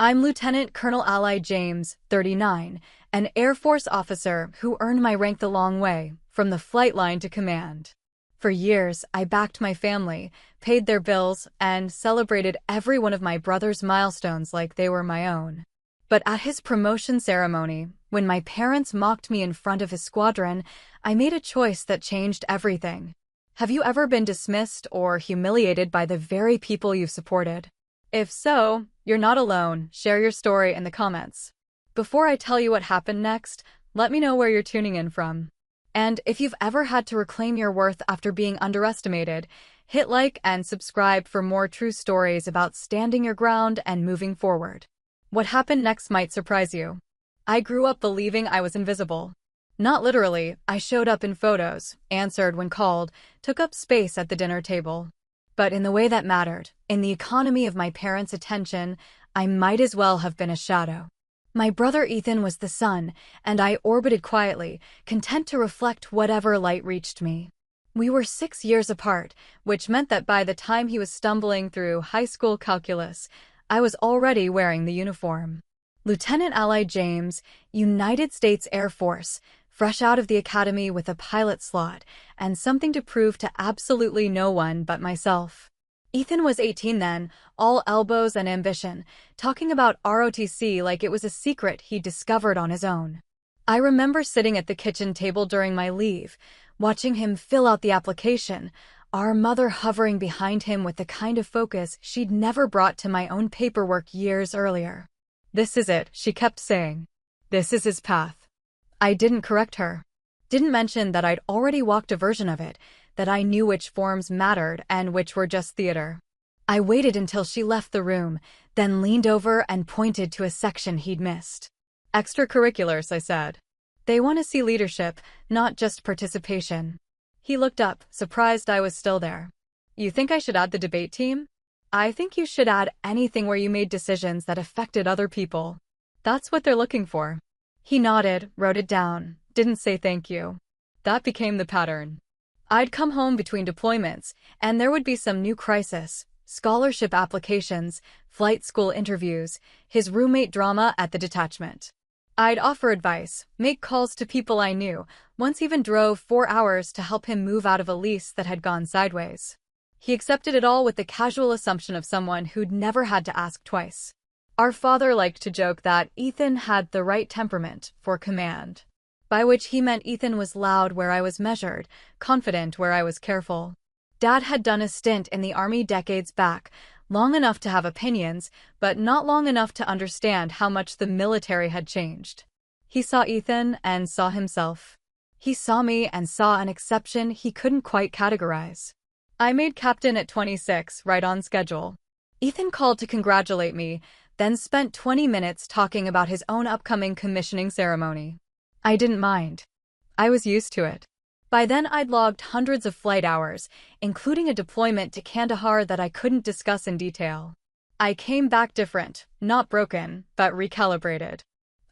I'm Lieutenant Colonel Ally James, 39, an Air Force officer who earned my rank the long way, from the flight line to command. For years, I backed my family, paid their bills, and celebrated every one of my brother's milestones like they were my own. But at his promotion ceremony, when my parents mocked me in front of his squadron, I made a choice that changed everything. Have you ever been dismissed or humiliated by the very people you've supported? If so, you're not alone. Share your story in the comments. Before I tell you what happened next, let me know where you're tuning in from. And if you've ever had to reclaim your worth after being underestimated, hit like and subscribe for more true stories about standing your ground and moving forward. What happened next might surprise you. I grew up believing I was invisible. Not literally, I showed up in photos, answered when called, took up space at the dinner table. But in the way that mattered, in the economy of my parents' attention, I might as well have been a shadow. My brother Ethan was the sun, and I orbited quietly, content to reflect whatever light reached me. We were 6 years apart, which meant that by the time he was stumbling through high school calculus, I was already wearing the uniform. Lieutenant Ally James, United States Air Force, fresh out of the academy with a pilot slot, and something to prove to absolutely no one but myself. Ethan was 18 then, all elbows and ambition, talking about ROTC like it was a secret he'd discovered on his own. I remember sitting at the kitchen table during my leave, watching him fill out the application, our mother hovering behind him with the kind of focus she'd never brought to my own paperwork years earlier. "This is it," she kept saying. "This is his path." I didn't correct her. Didn't mention that I'd already walked a version of it, that I knew which forms mattered and which were just theater. I waited until she left the room, then leaned over and pointed to a section he'd missed. "Extracurriculars," I said. "They want to see leadership, not just participation." He looked up, surprised I was still there. "You think I should add the debate team?" "I think you should add anything where you made decisions that affected other people. That's what they're looking for." He nodded, wrote it down, didn't say thank you. That became the pattern. I'd come home between deployments, and there would be some new crisis, scholarship applications, flight school interviews, his roommate drama at the detachment. I'd offer advice, make calls to people I knew, once even drove 4 hours to help him move out of a lease that had gone sideways. He accepted it all with the casual assumption of someone who'd never had to ask twice. Our father liked to joke that Ethan had the right temperament for command, by which he meant Ethan was loud where I was measured, confident where I was careful. Dad had done a stint in the Army decades back, long enough to have opinions, but not long enough to understand how much the military had changed. He saw Ethan and saw himself. He saw me and saw an exception he couldn't quite categorize. I made captain at 26, right on schedule. Ethan called to congratulate me, then spent 20 minutes talking about his own upcoming commissioning ceremony. I didn't mind. I was used to it. By then I'd logged hundreds of flight hours, including a deployment to Kandahar that I couldn't discuss in detail. I came back different, not broken, but recalibrated.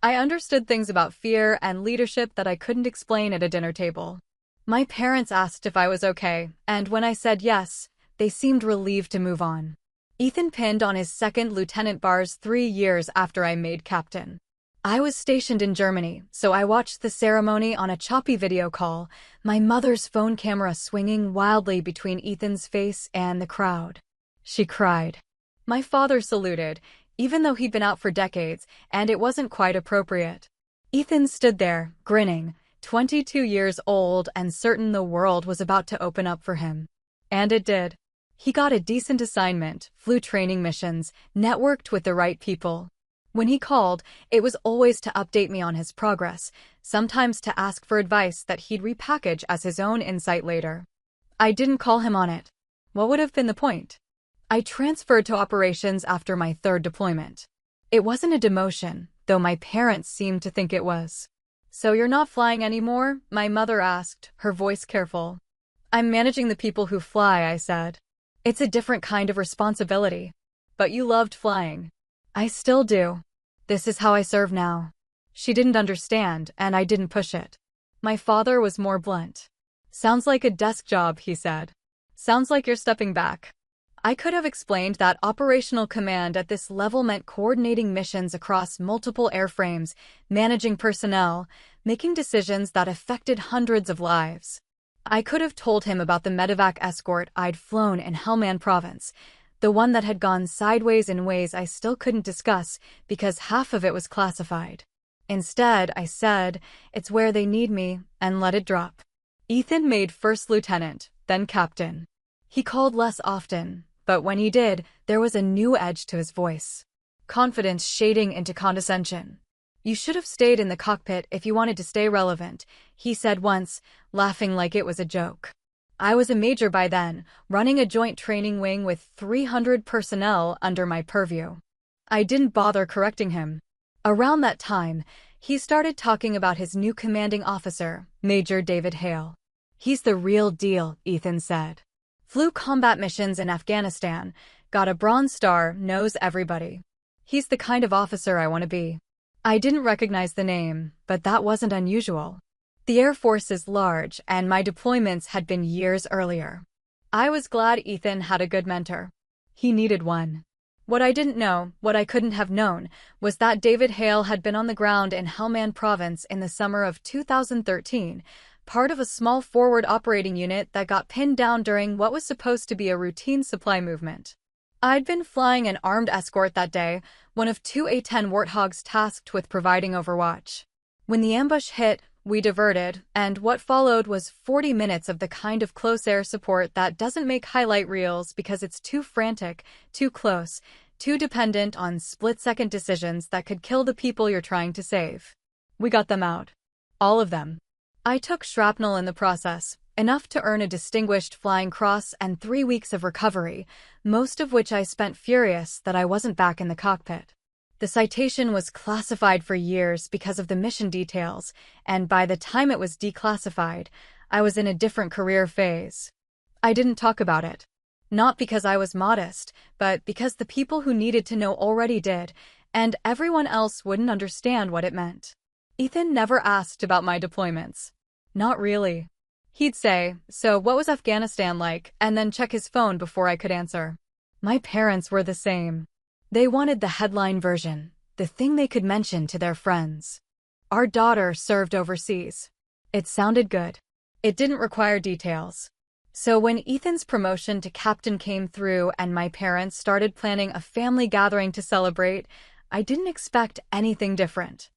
I understood things about fear and leadership that I couldn't explain at a dinner table. My parents asked if I was okay, and when I said yes, they seemed relieved to move on. Ethan pinned on his second lieutenant bars 3 years after I made captain. I was stationed in Germany, so I watched the ceremony on a choppy video call, my mother's phone camera swinging wildly between Ethan's face and the crowd. She cried. My father saluted, even though he'd been out for decades, and it wasn't quite appropriate. Ethan stood there, grinning, 22 years old and certain the world was about to open up for him. And it did. He got a decent assignment, flew training missions, networked with the right people. When he called, it was always to update me on his progress, sometimes to ask for advice that he'd repackage as his own insight later. I didn't call him on it. What would have been the point? I transferred to operations after my 3rd deployment. It wasn't a demotion, though my parents seemed to think it was. "So you're not flying anymore?" my mother asked, her voice careful. "I'm managing the people who fly," I said. "It's a different kind of responsibility." "But you loved flying." "I still do. This is how I serve now." She didn't understand, and I didn't push it. My father was more blunt. "Sounds like a desk job," he said. "Sounds like you're stepping back." I could have explained that operational command at this level meant coordinating missions across multiple airframes, managing personnel, making decisions that affected hundreds of lives. I could have told him about the medevac escort I'd flown in Helmand Province, the one that had gone sideways in ways I still couldn't discuss because half of it was classified. Instead, I said, "It's where they need me," and let it drop. Ethan made first lieutenant, then captain. He called less often, but when he did, there was a new edge to his voice. Confidence shading into condescension. "You should have stayed in the cockpit if you wanted to stay relevant," he said once, laughing like it was a joke. I was a major by then, running a joint training wing with 300 personnel under my purview. I didn't bother correcting him. Around that time, he started talking about his new commanding officer, Major David Hale. "He's the real deal," Ethan said. "Flew combat missions in Afghanistan, got a Bronze Star, knows everybody. He's the kind of officer I want to be." I didn't recognize the name, but that wasn't unusual. The Air Force is large, and my deployments had been years earlier. I was glad Ethan had a good mentor. He needed one. What I didn't know, what I couldn't have known, was that David Hale had been on the ground in Helmand Province in the summer of 2013, part of a small forward operating unit that got pinned down during what was supposed to be a routine supply movement. I'd been flying an armed escort that day, one of two A-10 Warthogs tasked with providing overwatch. When the ambush hit, we diverted, and what followed was 40 minutes of the kind of close air support that doesn't make highlight reels because it's too frantic, too close, too dependent on split-second decisions that could kill the people you're trying to save. We got them out. All of them. I took shrapnel in the process, enough to earn a Distinguished Flying Cross and 3 weeks of recovery, most of which I spent furious that I wasn't back in the cockpit. The citation was classified for years because of the mission details, and by the time it was declassified, I was in a different career phase. I didn't talk about it. Not because I was modest, but because the people who needed to know already did, and everyone else wouldn't understand what it meant. Ethan never asked about my deployments. Not really. He'd say, "So what was Afghanistan like?" and then check his phone before I could answer. My parents were the same. They wanted the headline version, the thing they could mention to their friends. "Our daughter served overseas." It sounded good. It didn't require details. So when Ethan's promotion to captain came through and my parents started planning a family gathering to celebrate, I didn't expect anything different.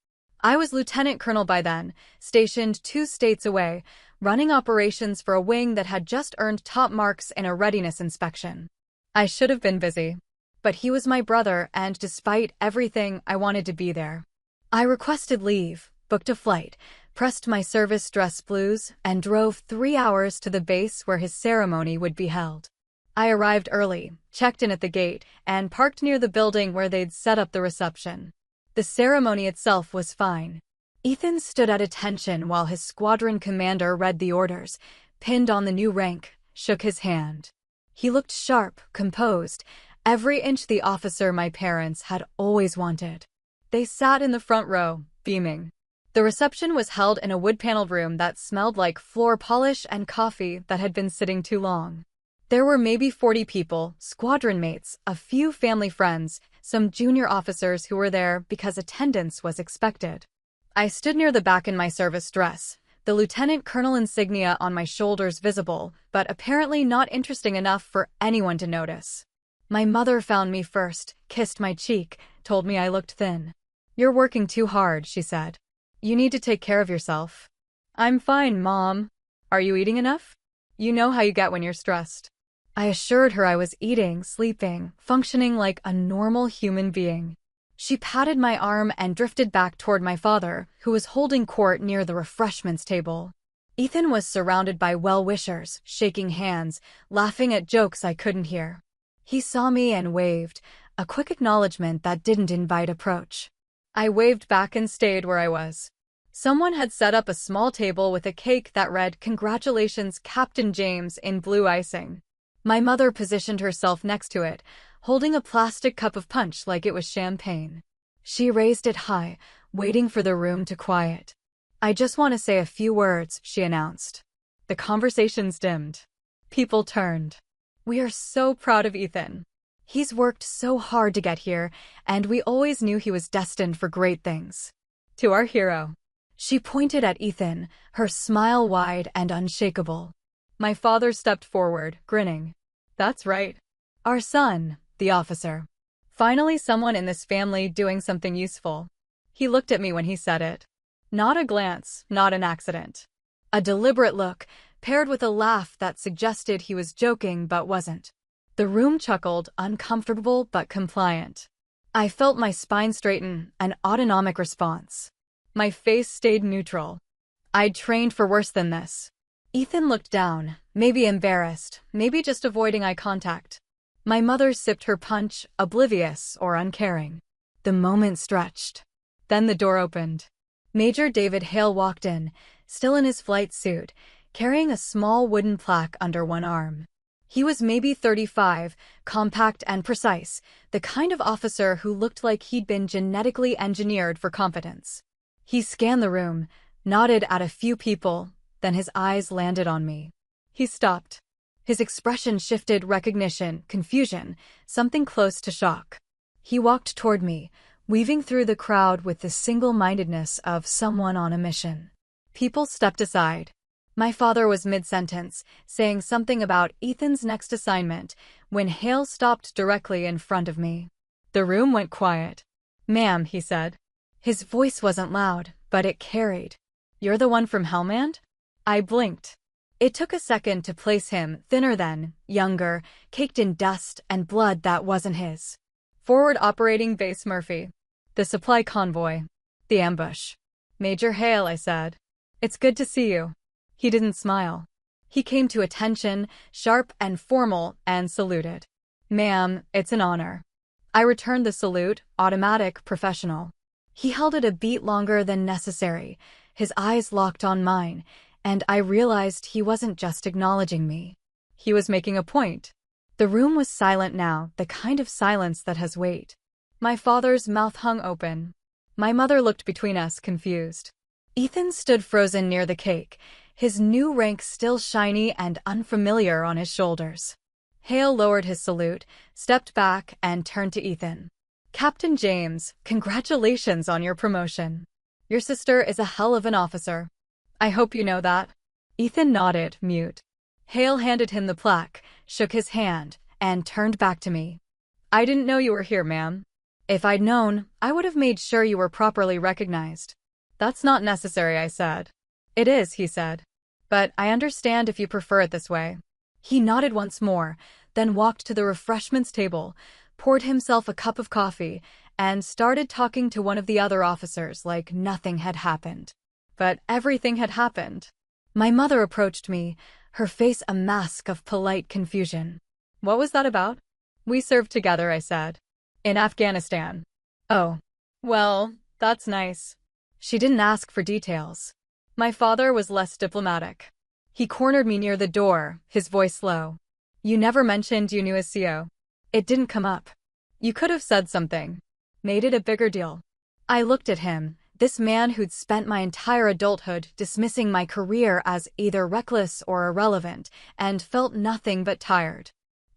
I was lieutenant colonel by then, stationed 2 states away, running operations for a wing that had just earned top marks in a readiness inspection. I should have been busy. But he was my brother, and despite everything, I wanted to be there. I requested leave, booked a flight, pressed my service dress blues, and drove 3 hours to the base where his ceremony would be held. I arrived early, checked in at the gate, and parked near the building where they'd set up the reception. The ceremony itself was fine. Ethan stood at attention while his squadron commander read the orders, pinned on the new rank, shook his hand. He looked sharp, composed, every inch the officer my parents had always wanted. They sat in the front row, beaming. The reception was held in a wood-paneled room that smelled like floor polish and coffee that had been sitting too long. There were maybe 40 people, squadron mates, a few family friends, some junior officers who were there because attendance was expected. I stood near the back in my service dress, the lieutenant colonel insignia on my shoulders visible, but apparently not interesting enough for anyone to notice. My mother found me first, kissed my cheek, told me I looked thin. "You're working too hard," she said. "You need to take care of yourself." "I'm fine, Mom." "Are you eating enough?" "You know how you get when you're stressed." I assured her I was eating, sleeping, functioning like a normal human being. She patted my arm and drifted back toward my father, who was holding court near the refreshments table. Ethan was surrounded by well-wishers, shaking hands, laughing at jokes I couldn't hear. He saw me and waved, a quick acknowledgement that didn't invite approach. I waved back and stayed where I was. Someone had set up a small table with a cake that read, "Congratulations, Captain James," in blue icing. My mother positioned herself next to it, holding a plastic cup of punch like it was champagne. She raised it high, waiting for the room to quiet. "I just want to say a few words," she announced. The conversations dimmed. People turned. We are so proud of Ethan. He's worked so hard to get here, and we always knew he was destined for great things. To our hero. She pointed at Ethan, her smile wide and unshakable. My father stepped forward, grinning. That's right. Our son, the officer. Finally someone in this family doing something useful. He looked at me when he said it. Not a glance, not an accident. A deliberate look, paired with a laugh that suggested he was joking but wasn't. The room chuckled, uncomfortable but compliant. I felt my spine straighten, an autonomic response. My face stayed neutral. I'd trained for worse than this. Ethan looked down, maybe embarrassed, maybe just avoiding eye contact. My mother sipped her punch, oblivious or uncaring. The moment stretched. Then the door opened. Major David Hale walked in, still in his flight suit, carrying a small wooden plaque under one arm. He was maybe 35, compact and precise, the kind of officer who looked like he'd been genetically engineered for competence. He scanned the room, nodded at a few people, then his eyes landed on me. He stopped. His expression shifted recognition, confusion, something close to shock. He walked toward me, weaving through the crowd with the single-mindedness of someone on a mission. People stepped aside. My father was mid-sentence, saying something about Ethan's next assignment, when Hale stopped directly in front of me. The room went quiet. "Ma'am," he said. His voice wasn't loud, but it carried. "You're the one from Hellman?" I blinked. It took a second to place him, thinner than, younger, caked in dust and blood that wasn't his. Forward Operating Base Murphy. The supply convoy. The ambush. "Major Hale," I said. "It's good to see you." He didn't smile. He came to attention, sharp and formal, and saluted. "Ma'am, it's an honor." I returned the salute, automatic, professional. He held it a beat longer than necessary, his eyes locked on mine, and I realized he wasn't just acknowledging me. He was making a point. The room was silent now, the kind of silence that has weight. My father's mouth hung open. My mother looked between us, confused. Ethan stood frozen near the cake, his new rank still shiny and unfamiliar on his shoulders. Hale lowered his salute, stepped back, and turned to Ethan. "Captain James, congratulations on your promotion. Your sister is a hell of an officer. I hope you know that." Ethan nodded, mute. Hale handed him the plaque, shook his hand, and turned back to me. "I didn't know you were here, ma'am. If I'd known, I would have made sure you were properly recognized." "That's not necessary," I said. "It is," he said. "But I understand if you prefer it this way." He nodded once more, then walked to the refreshments table, poured himself a cup of coffee, and started talking to one of the other officers like nothing had happened. But everything had happened. My mother approached me, her face a mask of polite confusion. "What was that about?" "We served together," I said. "In Afghanistan." "Oh. Well, that's nice." She didn't ask for details. My father was less diplomatic. He cornered me near the door, his voice low. "You never mentioned you knew a CO. It didn't come up. You could have said something. Made it a bigger deal." I looked at him, this man who'd spent my entire adulthood dismissing my career as either reckless or irrelevant, and felt nothing but tired.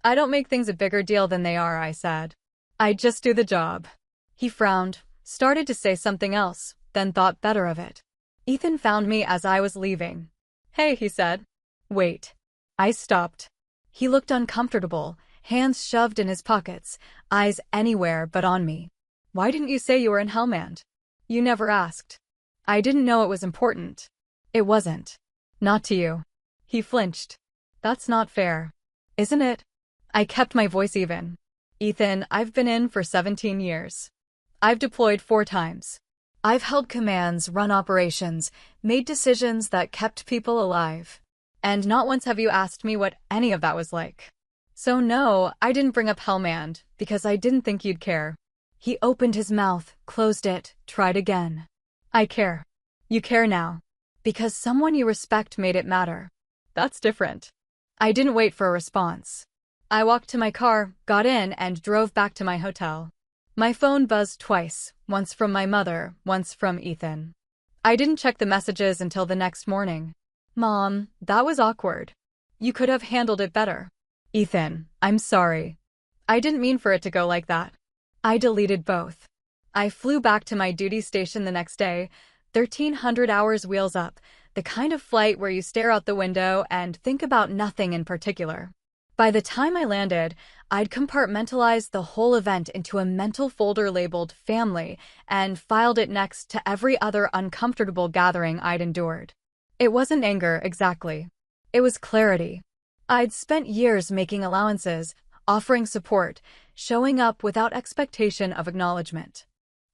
"I don't make things a bigger deal than they are," I said. "I just do the job." He frowned, started to say something else, then thought better of it. Ethan found me as I was leaving. "Hey," he said. "Wait." I stopped. He looked uncomfortable, hands shoved in his pockets, eyes anywhere but on me. "Why didn't you say you were in Hellman? You never asked." "I didn't know it was important." "It wasn't. Not to you." He flinched. "That's not fair. Isn't it?" I kept my voice even. "Ethan, I've been in for 17 years. I've deployed 4 times. I've held commands, run operations, made decisions that kept people alive. And not once have you asked me what any of that was like. So no, I didn't bring up Hellman, because I didn't think you'd care." He opened his mouth, closed it, tried again. "I care. You care now. Because someone you respect made it matter. That's different." I didn't wait for a response. I walked to my car, got in, and drove back to my hotel. My phone buzzed twice, once from my mother, once from Ethan. I didn't check the messages until the next morning. "Mom, that was awkward. You could have handled it better." Ethan, I'm sorry. I didn't mean for it to go like that. I deleted both. I flew back to my duty station the next day, 1,300 hours wheels up, the kind of flight where you stare out the window and think about nothing in particular. By the time I landed, I'd compartmentalized the whole event into a mental folder labeled family and filed it next to every other uncomfortable gathering I'd endured. It wasn't anger, exactly. It was clarity. I'd spent years making allowances, offering support, showing up without expectation of acknowledgement.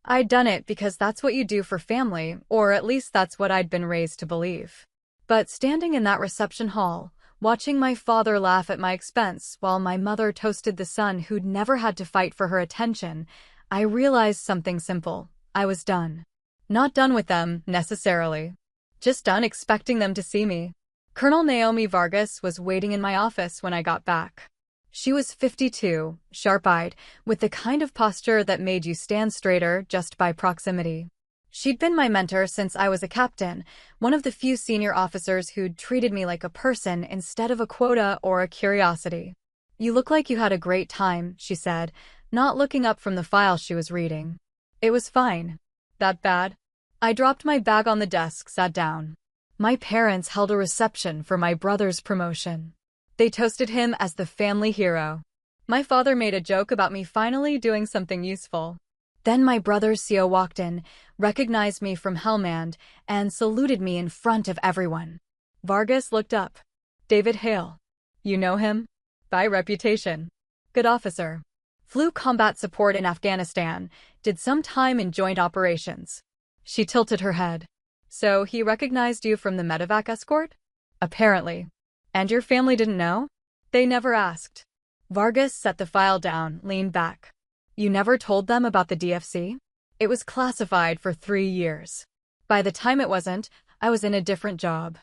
I'd done it because that's what you do for family, or at least that's what I'd been raised to believe. But standing in that reception hall, watching my father laugh at my expense while my mother toasted the son who'd never had to fight for her attention, I realized something simple. I was done. Not done with them, necessarily. Just done expecting them to see me. Colonel Naomi Vargas was waiting in my office when I got back. She was 52, sharp-eyed, with the kind of posture that made you stand straighter just by proximity. She'd been my mentor since I was a captain, one of the few senior officers who'd treated me like a person instead of a quota or a curiosity. "You look like you had a great time," she said, not looking up from the file she was reading. "It was fine." "That bad?" I dropped my bag on the desk, sat down. My parents held a reception for my brother's promotion. They toasted him as the family hero. My father made a joke about me finally doing something useful. Then my brother's CO walked in, recognized me from Hellmand, and saluted me in front of everyone. Vargas looked up. "David Hale. You know him?" "By reputation. Good officer. Flew combat support in Afghanistan, did some time in joint operations." She tilted her head. "So he recognized you from the medevac escort?" "Apparently. And your family didn't know?" "They never asked." Vargas set the file down, leaned back. "You never told them about the DFC?" "It was classified for 3 years. By the time it wasn't, I was in a different job.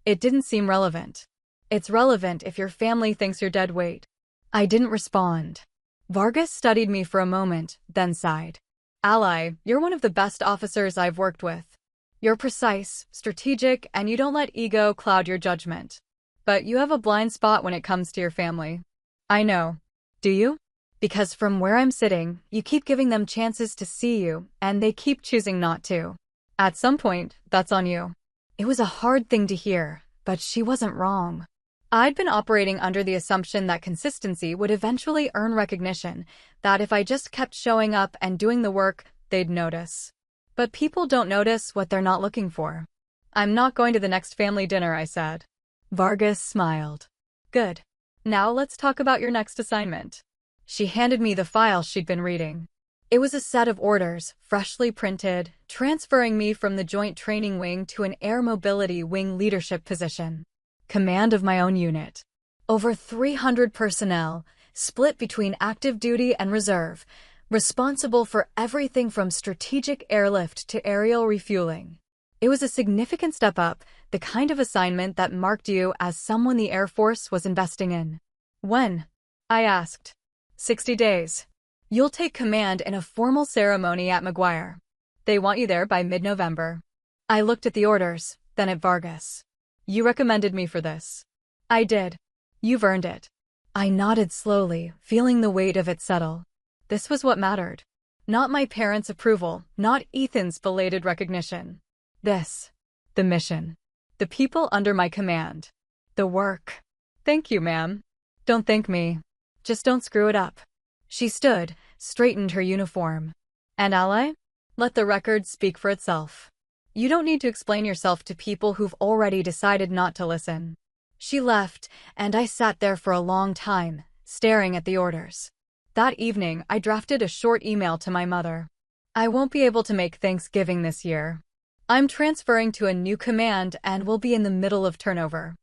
It didn't seem relevant." "It's relevant if your family thinks you're dead weight." I didn't respond. Vargas studied me for a moment, then sighed. "Ally, you're one of the best officers I've worked with. You're precise, strategic, and you don't let ego cloud your judgment. But you have a blind spot when it comes to your family." "I know." "Do you?" "Because from where I'm sitting, you keep giving them chances to see you, and they keep choosing not to. At some point, that's on you." It was a hard thing to hear, but she wasn't wrong. I'd been operating under the assumption that consistency would eventually earn recognition, that if I just kept showing up and doing the work, they'd notice. But people don't notice what they're not looking for. "I'm not going to the next family dinner," I said. Vargas smiled. "Good. Now let's talk about your next assignment." She handed me the file she'd been reading. It was a set of orders, freshly printed, transferring me from the Joint Training Wing to an Air Mobility Wing leadership position. Command of my own unit. Over 300 personnel, split between active duty and reserve, responsible for everything from strategic airlift to aerial refueling. It was a significant step up, the kind of assignment that marked you as someone the Air Force was investing in. "When?" I asked. 60 days. You'll take command in a formal ceremony at McGuire. They want you there by mid-November." I looked at the orders, then at Vargas. "You recommended me for this." "I did. You've earned it." I nodded slowly, feeling the weight of it settle. This was what mattered. Not my parents' approval, not Ethan's belated recognition. This. The mission. The people under my command. The work. "Thank you, ma'am." "Don't thank me. Just don't screw it up." She stood, straightened her uniform. "And Ally? Let the record speak for itself. You don't need to explain yourself to people who've already decided not to listen." She left, and I sat there for a long time, staring at the orders. That evening, I drafted a short email to my mother. "I won't be able to make Thanksgiving this year. I'm transferring to a new command and will be in the middle of turnover.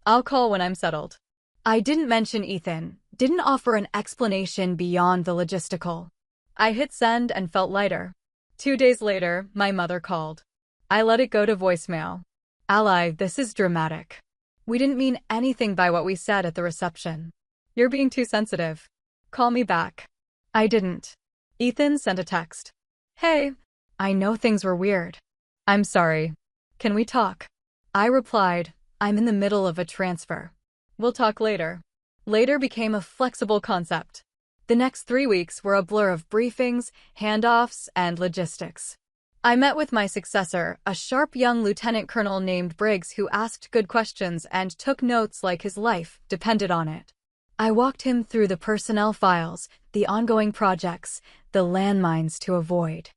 I'll call when I'm settled." I didn't mention Ethan, didn't offer an explanation beyond the logistical. I hit send and felt lighter. 2 days later, my mother called. I let it go to voicemail. "Ally, this is dramatic. We didn't mean anything by what we said at the reception. You're being too sensitive. Call me back." I didn't. Ethan sent a text. "Hey, I know things were weird. I'm sorry. Can we talk?" I replied, "I'm in the middle of a transfer. We'll talk later." later became a flexible concept. The next 3 weeks were a blur of briefings, handoffs, and logistics. I met with my successor, a sharp young lieutenant colonel named Briggs who asked good questions and took notes like his life depended on it. I walked him through the personnel files, the ongoing projects, the landmines to avoid.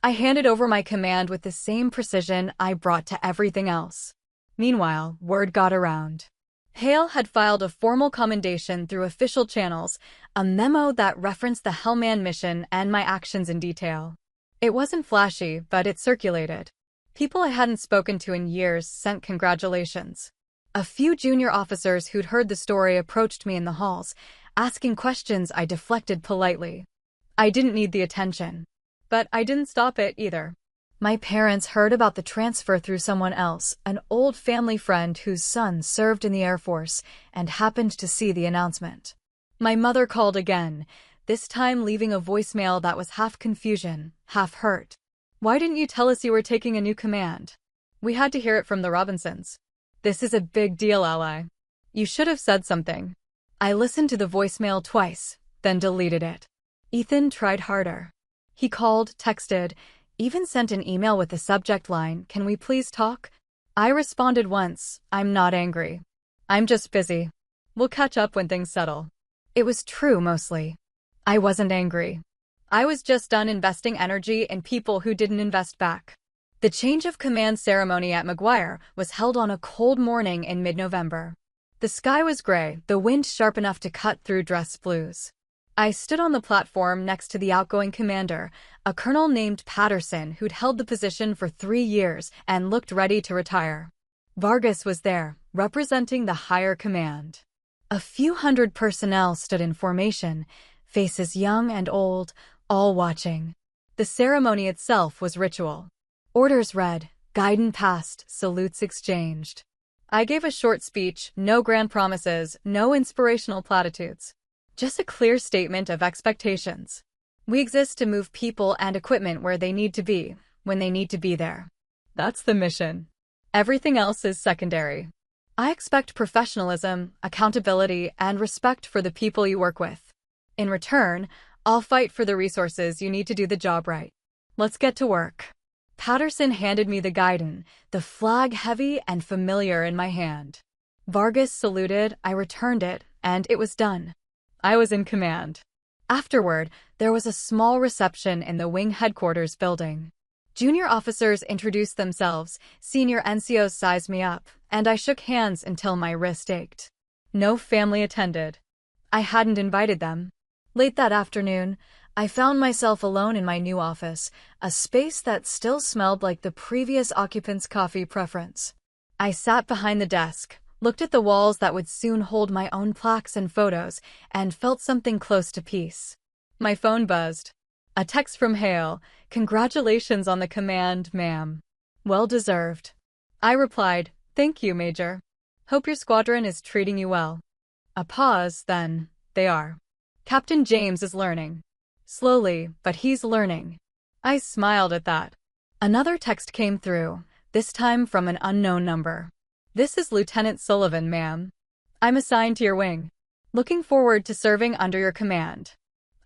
I handed over my command with the same precision I brought to everything else. Meanwhile, word got around. Hale had filed a formal commendation through official channels, a memo that referenced the Hellman mission and my actions in detail. It wasn't flashy, but it circulated. People I hadn't spoken to in years sent congratulations. A few junior officers who'd heard the story approached me in the halls, asking questions I deflected politely. I didn't need the attention. But I didn't stop it either. My parents heard about the transfer through someone else, an old family friend whose son served in the Air Force and happened to see the announcement. My mother called again, this time leaving a voicemail that was half confusion, half hurt. "Why didn't you tell us you were taking a new command? We had to hear it from the Robinsons. This is a big deal, ally. You should have said something." I listened to the voicemail twice, then deleted it. Ethan tried harder. He called, texted, even sent an email with the subject line, "Can we please talk?" I responded once, "I'm not angry. I'm just busy. We'll catch up when things settle." It was true mostly. I wasn't angry. I was just done investing energy in people who didn't invest back. The change of command ceremony at McGuire was held on a cold morning in mid-November. The sky was gray, the wind sharp enough to cut through dress blues. I stood on the platform next to the outgoing commander, a colonel named Patterson who'd held the position for 3 years and looked ready to retire. Vargas was there, representing the higher command. A few hundred personnel stood in formation, faces young and old, all watching. The ceremony itself was ritual. Orders read, guidon passed, salutes exchanged. I gave a short speech, no grand promises, no inspirational platitudes. Just a clear statement of expectations. We exist to move people and equipment where they need to be, when they need to be there. That's the mission. Everything else is secondary. I expect professionalism, accountability, and respect for the people you work with. In return, I'll fight for the resources you need to do the job right. Let's get to work. Patterson handed me the guidon, the flag heavy and familiar in my hand. Vargas saluted, I returned it, and it was done. I was in command. Afterward, there was a small reception in the wing headquarters building. Junior officers introduced themselves, senior NCOs sized me up, and I shook hands until my wrist ached. No family attended. I hadn't invited them. Late that afternoon, I found myself alone in my new office, a space that still smelled like the previous occupant's coffee preference. I sat behind the desk, looked at the walls that would soon hold my own plaques and photos, and felt something close to peace. My phone buzzed. A text from Hale, "Congratulations on the command, ma'am. Well deserved." I replied, "Thank you, Major. Hope your squadron is treating you well." A pause, then, "They are. Captain James is learning. Slowly, but he's learning." I smiled at that. Another text came through, this time from an unknown number. "This is Lieutenant Sullivan, ma'am. I'm assigned to your wing. Looking forward to serving under your command."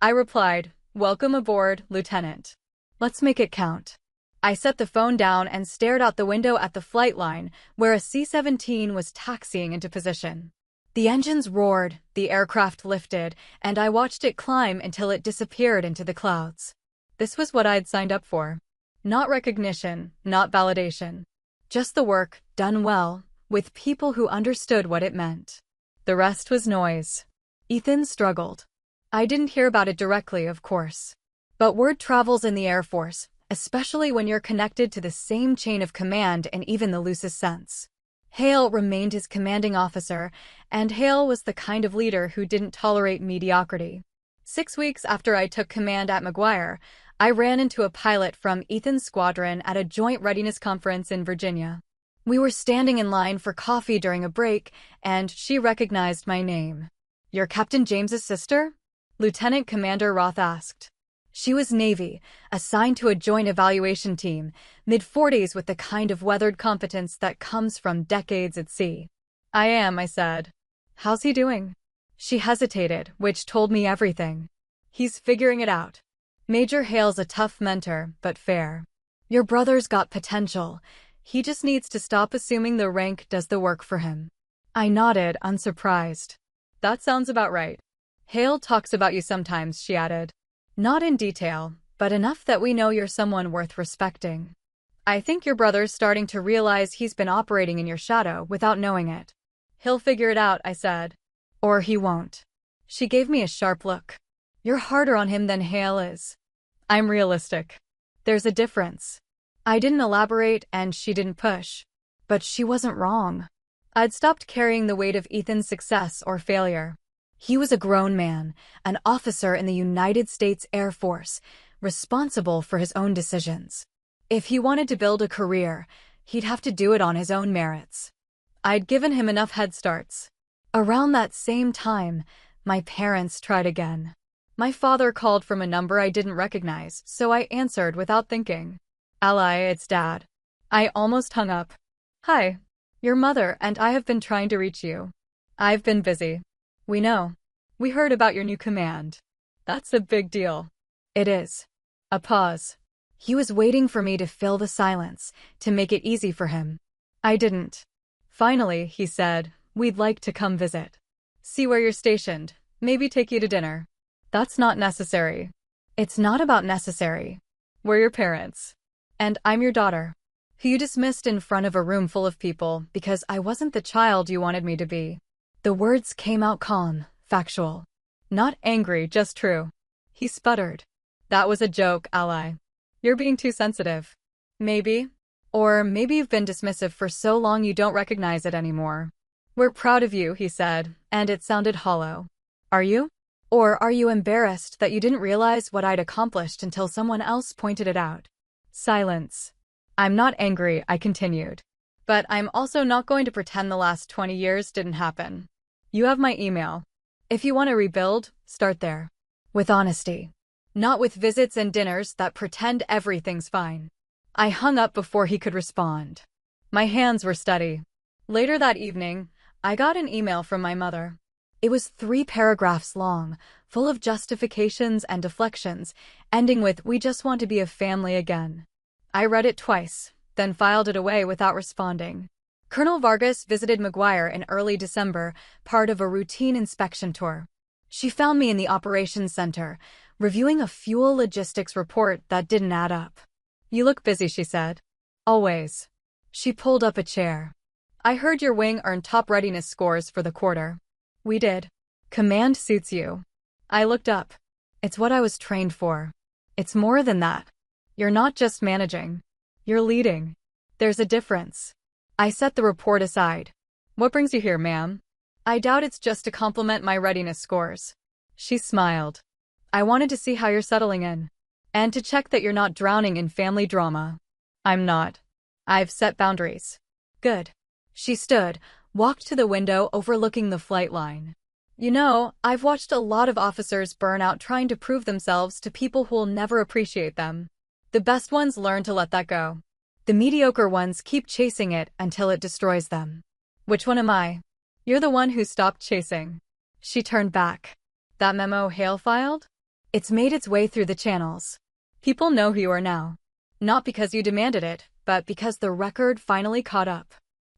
I replied, "Welcome aboard, Lieutenant. Let's make it count." I set the phone down and stared out the window at the flight line, where a C-17 was taxiing into position. The engines roared, the aircraft lifted, and I watched it climb until it disappeared into the clouds. This was what I'd signed up for. Not recognition, not validation. Just the work, done well, with people who understood what it meant. The rest was noise. Ethan struggled. I didn't hear about it directly, of course. But word travels in the Air Force, especially when you're connected to the same chain of command in even the loosest sense. Hale remained his commanding officer, and Hale was the kind of leader who didn't tolerate mediocrity. 6 weeks after I took command at McGuire, I ran into a pilot from Ethan's squadron at a joint readiness conference in Virginia. We were standing in line for coffee during a break, and she recognized my name. "You're Captain James's sister?" Lieutenant Commander Roth asked. She was Navy, assigned to a joint evaluation team, mid-40s with the kind of weathered competence that comes from decades at sea. "I am," I said. "How's he doing?" She hesitated, which told me everything. He's figuring it out. Major Hale's a tough mentor, but fair. Your brother's got potential. He just needs to stop assuming the rank does the work for him. I nodded, unsurprised. That sounds about right. Hale talks about you sometimes, she added. Not in detail, but enough that we know you're someone worth respecting. I think your brother's starting to realize he's been operating in your shadow without knowing it. He'll figure it out, I said. Or he won't. She gave me a sharp look. You're harder on him than Hale is. I'm realistic. There's a difference. I didn't elaborate and she didn't push. But she wasn't wrong. I'd stopped carrying the weight of Ethan's success or failure. He was a grown man, an officer in the United States Air Force, responsible for his own decisions. If he wanted to build a career, he'd have to do it on his own merits. I'd given him enough head starts. Around that same time, my parents tried again. My father called from a number I didn't recognize, so I answered without thinking. Ally, it's Dad. I almost hung up. Hi. Your mother and I have been trying to reach you. I've been busy. We know. We heard about your new command. That's a big deal. It is. A pause. He was waiting for me to fill the silence, to make it easy for him. I didn't. Finally, he said, we'd like to come visit. See where you're stationed, maybe take you to dinner. That's not necessary. It's not about necessary. We're your parents. And I'm your daughter, who you dismissed in front of a room full of people because I wasn't the child you wanted me to be. The words came out calm, factual. Not angry, just true. He sputtered. That was a joke, Ally. You're being too sensitive. Maybe. Or maybe you've been dismissive for so long you don't recognize it anymore. We're proud of you, he said, and it sounded hollow. Are you? Or are you embarrassed that you didn't realize what I'd accomplished until someone else pointed it out? Silence. I'm not angry, I continued. But I'm also not going to pretend the last 20 years didn't happen. You have my email. If you want to rebuild, start there. With honesty. Not with visits and dinners that pretend everything's fine. I hung up before he could respond. My hands were steady. Later that evening, I got an email from my mother. It was 3 paragraphs long, full of justifications and deflections, ending with, "We just want to be a family again." I read it twice, then filed it away without responding. Colonel Vargas visited McGuire in early December, part of a routine inspection tour. She found me in the operations center, reviewing a fuel logistics report that didn't add up. You look busy, she said. Always. She pulled up a chair. I heard your wing earned top readiness scores for the quarter. We did. Command suits you. I looked up. It's what I was trained for. It's more than that. You're not just managing. You're leading. There's a difference. I set the report aside. What brings you here, ma'am? I doubt it's just to compliment my readiness scores. She smiled. I wanted to see how you're settling in. And to check that you're not drowning in family drama. I'm not. I've set boundaries. Good. She stood, walked to the window overlooking the flight line. You know, I've watched a lot of officers burn out trying to prove themselves to people who'll never appreciate them. The best ones learn to let that go. The mediocre ones keep chasing it until it destroys them. Which one am I? You're the one who stopped chasing. She turned back. That memo Hale filed? It's made its way through the channels. People know who you are now. Not because you demanded it, but because the record finally caught up.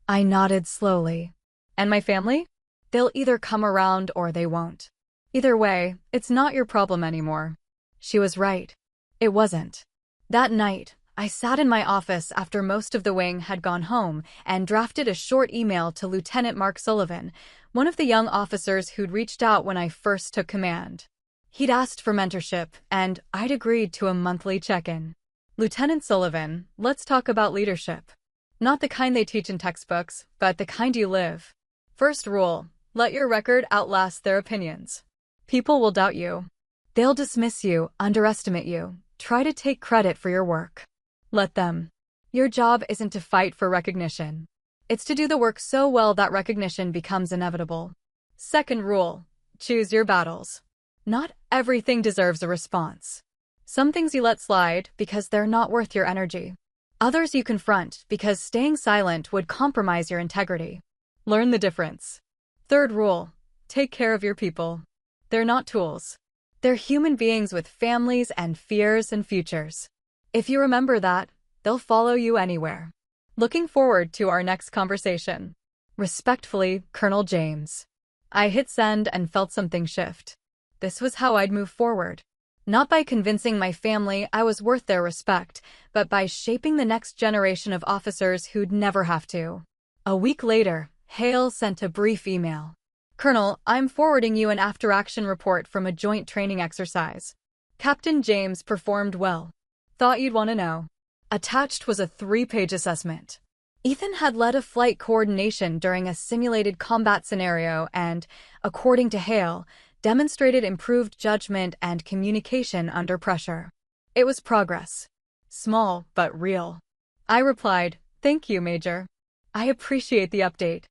I nodded slowly. And my family? They'll either come around or they won't. Either way, it's not your problem anymore. She was right. It wasn't. That night, I sat in my office after most of the wing had gone home and drafted a short email to Lieutenant Mark Sullivan, one of the young officers who'd reached out when I first took command. He'd asked for mentorship, and I'd agreed to a monthly check-in. Lieutenant Sullivan, let's talk about leadership. Not the kind they teach in textbooks, but the kind you live. First rule, let your record outlast their opinions. People will doubt you. They'll dismiss you, underestimate you, try to take credit for your work. Let them. Your job isn't to fight for recognition. It's to do the work so well that recognition becomes inevitable. Second rule, choose your battles. Not everything deserves a response. Some things you let slide because they're not worth your energy. Others you confront because staying silent would compromise your integrity. Learn the difference. Third rule, Take care of your people. They're not tools. They're human beings with families and fears and futures. If you remember that, they'll follow you anywhere. Looking forward to our next conversation. Respectfully, Colonel James. I hit send and felt something shift. This was how I'd move forward. Not by convincing my family I was worth their respect, but by shaping the next generation of officers who'd never have to. A week later, Hale sent a brief email. Colonel, I'm forwarding you an after-action report from a joint training exercise. Captain James performed well. Thought you'd want to know. Attached was a 3-page assessment. Ethan had led a flight coordination during a simulated combat scenario and, according to Hale, demonstrated improved judgment and communication under pressure. It was progress. Small, but real. I replied, "Thank you, Major. I appreciate the update."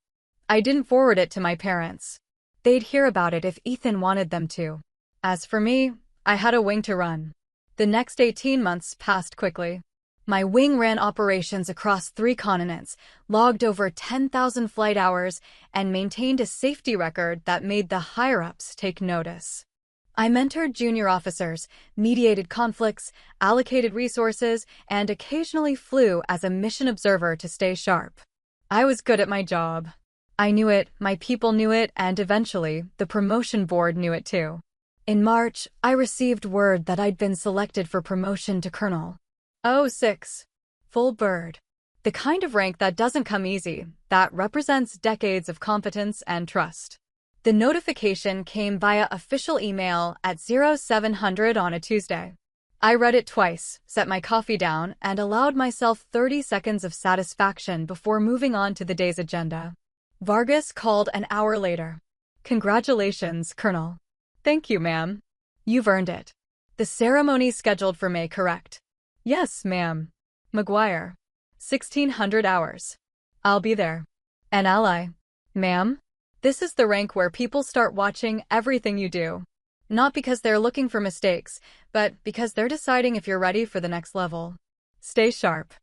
I didn't forward it to my parents. They'd hear about it if Ethan wanted them to. As for me, I had a wing to run. The next 18 months passed quickly. My wing ran operations across 3 continents, logged over 10,000 flight hours, and maintained a safety record that made the higher-ups take notice. I mentored junior officers, mediated conflicts, allocated resources, and occasionally flew as a mission observer to stay sharp. I was good at my job. I knew it, my people knew it, and eventually, the promotion board knew it too. In March, I received word that I'd been selected for promotion to colonel. Oh, 6. Full bird. The kind of rank that doesn't come easy, that represents decades of competence and trust. The notification came via official email at 0700 on a Tuesday. I read it twice, set my coffee down, and allowed myself 30 seconds of satisfaction before moving on to the day's agenda. Vargas called an hour later. Congratulations, Colonel. Thank you, ma'am. You've earned it. The ceremony's scheduled for May, correct? Yes, ma'am. McGuire. 1600 hours. I'll be there. An ally. Ma'am? This is the rank where people start watching everything you do. Not because they're looking for mistakes, but because they're deciding if you're ready for the next level. Stay sharp.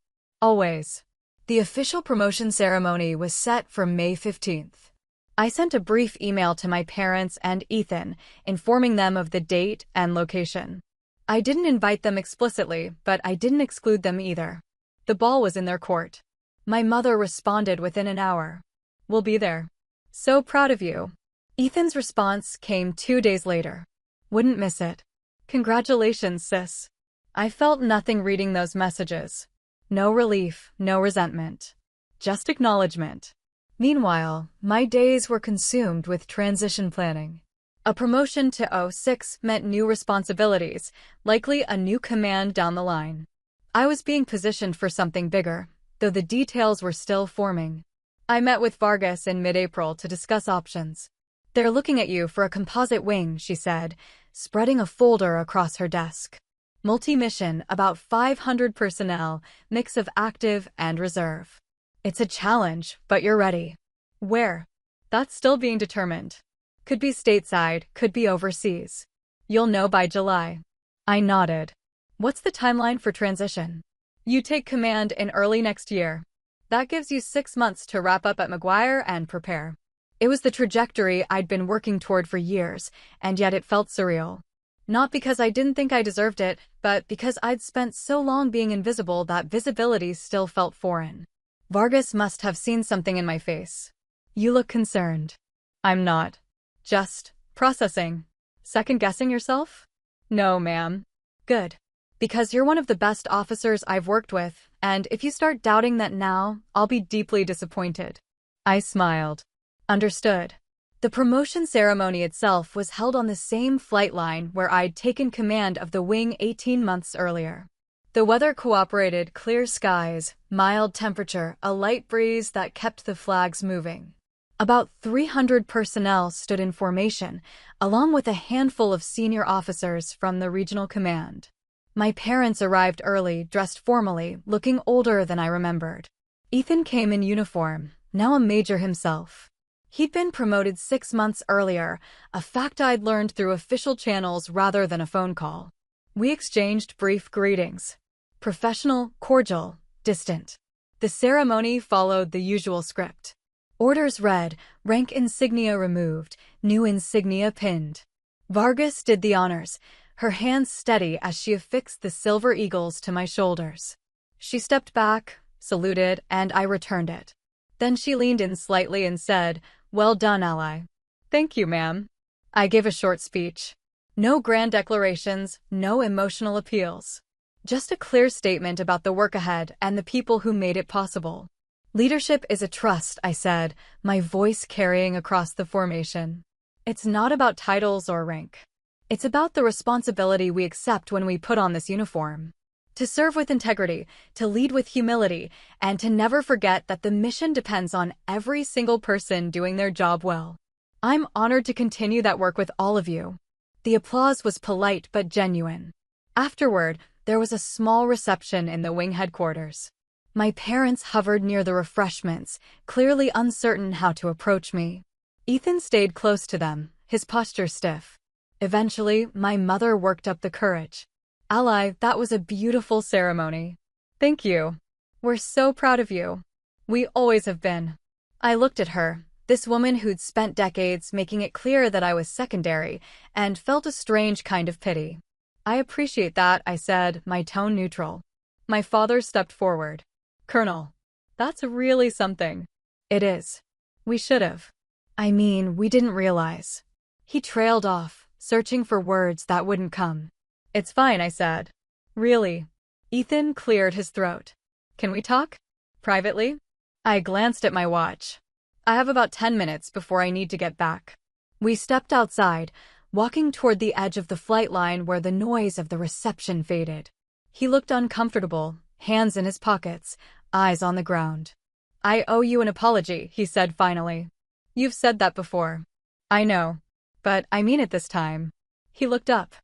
Always. The official promotion ceremony was set for May 15th. I sent a brief email to my parents and Ethan, informing them of the date and location. I didn't invite them explicitly, but I didn't exclude them either. The ball was in their court. My mother responded within an hour. We'll be there. So proud of you. Ethan's response came 2 days later. Wouldn't miss it. Congratulations, sis. I felt nothing reading those messages. No relief, no resentment. Just acknowledgement. Meanwhile, my days were consumed with transition planning. A promotion to 06 meant new responsibilities, likely a new command down the line. I was being positioned for something bigger, though the details were still forming. I met with Vargas in mid-April to discuss options. They're looking at you for a composite wing, she said, spreading a folder across her desk. Multi-mission, about 500 personnel, mix of active and reserve. It's a challenge, but you're ready. Where? That's still being determined. Could be stateside, could be overseas. You'll know by July. I nodded. What's the timeline for transition? You take command in early next year. That gives you 6 months to wrap up at McGuire and prepare. It was the trajectory I'd been working toward for years, and yet it felt surreal. Not because I didn't think I deserved it, but because I'd spent so long being invisible that visibility still felt foreign. Vargas must have seen something in my face. You look concerned. I'm not. Just processing. Second-guessing yourself? No, ma'am. Good. Because you're one of the best officers I've worked with, and if you start doubting that now, I'll be deeply disappointed. I smiled. Understood. The promotion ceremony itself was held on the same flight line where I'd taken command of the wing 18 months earlier. The weather cooperated, clear skies, mild temperature, a light breeze that kept the flags moving. About 300 personnel stood in formation, along with a handful of senior officers from the regional command. My parents arrived early, dressed formally, looking older than I remembered. Ethan came in uniform, now a major himself. He'd been promoted 6 months earlier, a fact I'd learned through official channels rather than a phone call. We exchanged brief greetings. Professional, cordial, distant. The ceremony followed the usual script. Orders read, rank insignia removed, new insignia pinned. Vargas did the honors, her hands steady as she affixed the silver eagles to my shoulders. She stepped back, saluted, and I returned it. Then she leaned in slightly and said, "Well done, ally." "Thank you, ma'am." I gave a short speech. No grand declarations, no emotional appeals. Just a clear statement about the work ahead and the people who made it possible. "Leadership is a trust," I said, my voice carrying across the formation. "It's not about titles or rank. It's about the responsibility we accept when we put on this uniform. To serve with integrity, to lead with humility, and to never forget that the mission depends on every single person doing their job well. I'm honored to continue that work with all of you." The applause was polite but genuine. Afterward, there was a small reception in the wing headquarters. My parents hovered near the refreshments, clearly uncertain how to approach me. Ethan stayed close to them, his posture stiff. Eventually, my mother worked up the courage. "Ally, that was a beautiful ceremony." "Thank you. We're so proud of you." "We always have been." I looked at her, this woman who'd spent decades making it clear that I was secondary, and felt a strange kind of pity. "I appreciate that," I said, my tone neutral. My father stepped forward. "Colonel, that's really something." "It is. We should have. We didn't realize." He trailed off, searching for words that wouldn't come. "It's fine," I said. "Really?" Ethan cleared his throat. "Can we talk? Privately?" I glanced at my watch. "I have about 10 minutes before I need to get back." We stepped outside, walking toward the edge of the flight line where the noise of the reception faded. He looked uncomfortable, hands in his pockets, eyes on the ground. "I owe you an apology," he said finally. "You've said that before." "I know. But I mean it this time." He looked up.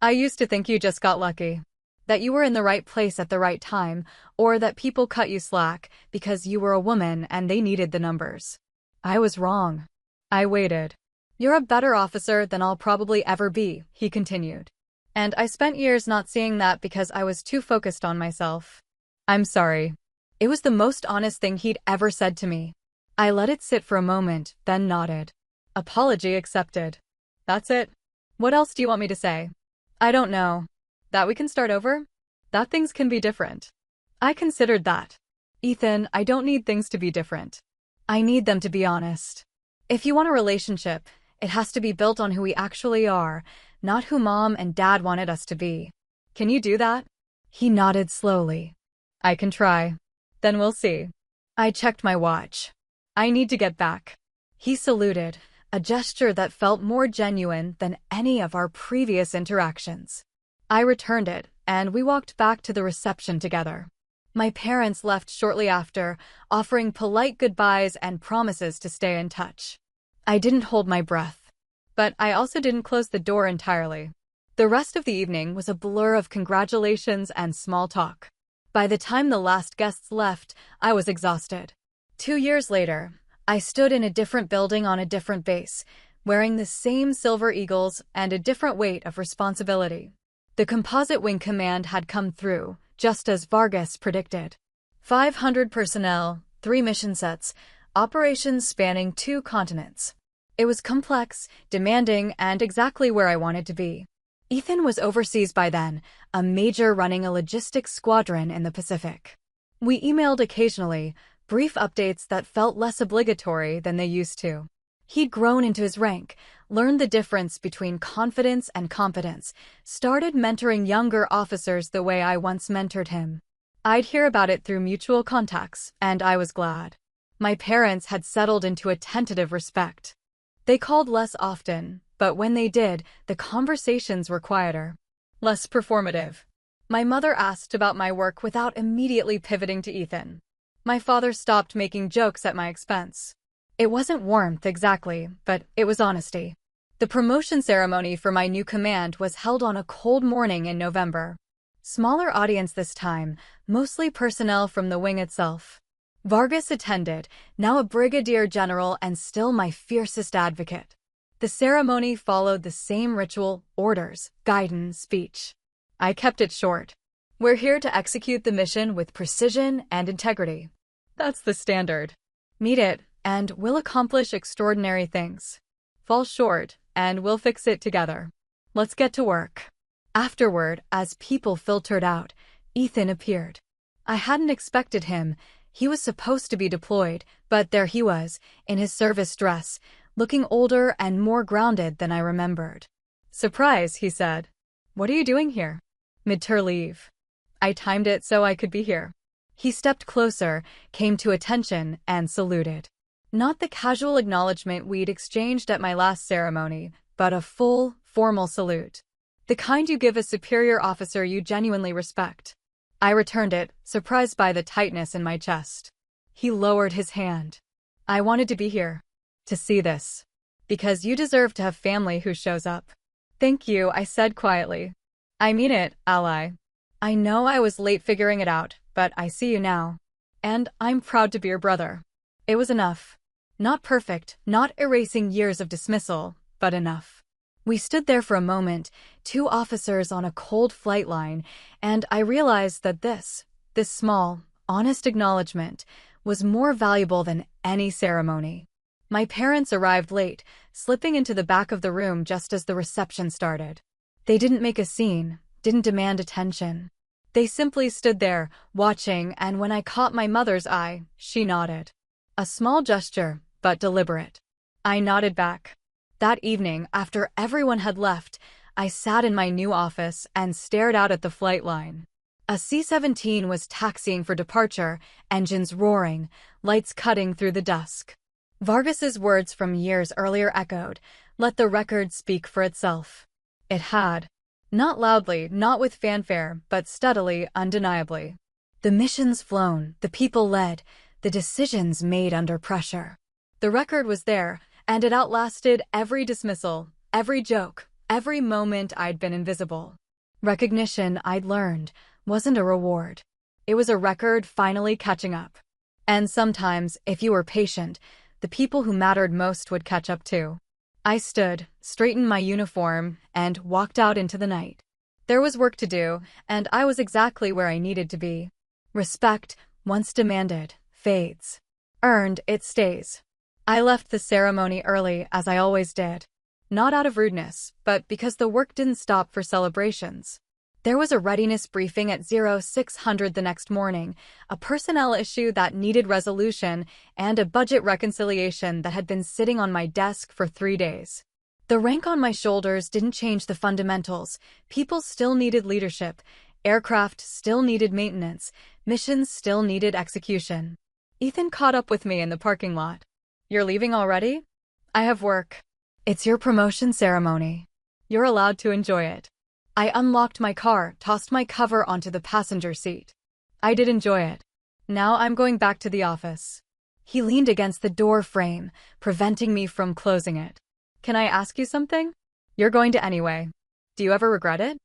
"I used to think you just got lucky. That you were in the right place at the right time, or that people cut you slack because you were a woman and they needed the numbers. I was wrong." I waited. "You're a better officer than I'll probably ever be," he continued. "And I spent years not seeing that because I was too focused on myself." "I'm sorry." It was the most honest thing he'd ever said to me. I let it sit for a moment, then nodded. "Apology accepted." "That's it? What else do you want me to say?" "I don't know. That we can start over? That things can be different." I considered that. "Ethan, I don't need things to be different. I need them to be honest. If you want a relationship, it has to be built on who we actually are, not who Mom and Dad wanted us to be. Can you do that?" He nodded slowly. "I can try. Then we'll see." I checked my watch. "I need to get back." He saluted, a gesture that felt more genuine than any of our previous interactions. I returned it, and we walked back to the reception together. My parents left shortly after, offering polite goodbyes and promises to stay in touch. I didn't hold my breath. But I also didn't close the door entirely. The rest of the evening was a blur of congratulations and small talk. By the time the last guests left, I was exhausted. 2 years later, I stood in a different building on a different base, wearing the same silver eagles and a different weight of responsibility. The composite wing command had come through, just as Vargas predicted. 500 personnel, 3 mission sets, operations spanning 2 continents. It was complex, demanding, and exactly where I wanted to be. Ethan was overseas by then, a major running a logistics squadron in the Pacific. We emailed occasionally, brief updates that felt less obligatory than they used to. He'd grown into his rank, learned the difference between confidence and competence, started mentoring younger officers the way I once mentored him. I'd hear about it through mutual contacts, and I was glad. My parents had settled into a tentative respect. They called less often, but when they did, the conversations were quieter, less performative. My mother asked about my work without immediately pivoting to Ethan. My father stopped making jokes at my expense. It wasn't warmth exactly, but it was honesty. The promotion ceremony for my new command was held on a cold morning in November. Smaller audience this time, mostly personnel from the wing itself. Vargas attended, now a brigadier general and still my fiercest advocate. The ceremony followed the same ritual: orders, guidance, speech. I kept it short. "We're here to execute the mission with precision and integrity." That's the standard. Meet it, and we'll accomplish extraordinary things. Fall short, and we'll fix it together. Let's get to work. Afterward, as people filtered out, Ethan appeared. I hadn't expected him. He was supposed to be deployed, but there he was, in his service dress, looking older and more grounded than I remembered. "Surprise," he said. "What are you doing here?" "Mid-tour leave. I timed it so I could be here." He stepped closer, came to attention, and saluted. Not the casual acknowledgement we'd exchanged at my last ceremony, but a full, formal salute. The kind you give a superior officer you genuinely respect. I returned it, surprised by the tightness in my chest. He lowered his hand. "I wanted to be here. To see this. Because you deserve to have family who shows up." "Thank you," I said quietly. "I mean it, ally. I know I was late figuring it out, but I see you now. And I'm proud to be your brother." It was enough. Not perfect, not erasing years of dismissal, but enough. We stood there for a moment, two officers on a cold flight line, and I realized that this small, honest acknowledgement was more valuable than any ceremony. My parents arrived late, slipping into the back of the room just as the reception started. They didn't make a scene, didn't demand attention. They simply stood there, watching, and when I caught my mother's eye, she nodded. A small gesture, but deliberate. I nodded back. That evening, after everyone had left, I sat in my new office and stared out at the flight line. A C-17 was taxiing for departure, engines roaring, lights cutting through the dusk. Vargas's words from years earlier echoed, "Let the record speak for itself." It had. Not loudly, not with fanfare, but steadily, undeniably. The missions flown, the people led, the decisions made under pressure. The record was there, and it outlasted every dismissal, every joke, every moment I'd been invisible. Recognition, I'd learned, wasn't a reward. It was a record finally catching up. And sometimes, if you were patient, the people who mattered most would catch up too. I stood, straightened my uniform, and walked out into the night. There was work to do, and I was exactly where I needed to be. Respect, once demanded, fades. Earned, it stays. I left the ceremony early, as I always did. Not out of rudeness, but because the work didn't stop for celebrations. There was a readiness briefing at 0600 the next morning, a personnel issue that needed resolution, and a budget reconciliation that had been sitting on my desk for 3 days. The rank on my shoulders didn't change the fundamentals. People still needed leadership, aircraft still needed maintenance, missions still needed execution. Ethan caught up with me in the parking lot. "You're leaving already?" "I have work." "It's your promotion ceremony. You're allowed to enjoy it." I unlocked my car, tossed my cover onto the passenger seat. I did enjoy it. Now I'm going back to the office. He leaned against the door frame, preventing me from closing it. "Can I ask you something?" "You're going to anyway. Do you ever regret it?"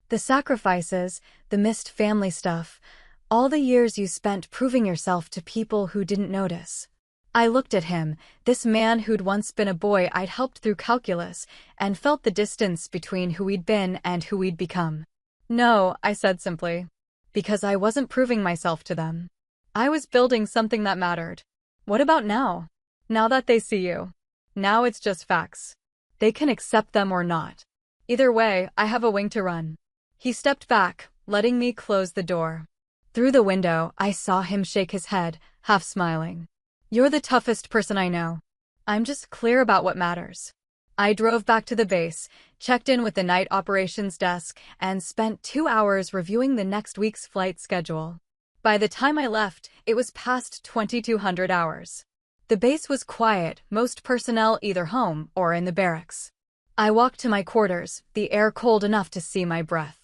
"The sacrifices, the missed family stuff, all the years you spent proving yourself to people who didn't notice." I looked at him, this man who'd once been a boy I'd helped through calculus, and felt the distance between who we'd been and who we'd become. "No," I said simply. Because I wasn't proving myself to them. I was building something that mattered. What about now? Now that they see you. Now it's just facts. They can accept them or not. Either way, I have a wing to run. He stepped back, letting me close the door. Through the window, I saw him shake his head, half smiling. "You're the toughest person I know. I'm just clear about what matters." I drove back to the base, checked in with the night operations desk, and spent 2 hours reviewing the next week's flight schedule. By the time I left, it was past 2200 hours. The base was quiet, most personnel either home or in the barracks. I walked to my quarters, the air cold enough to see my breath.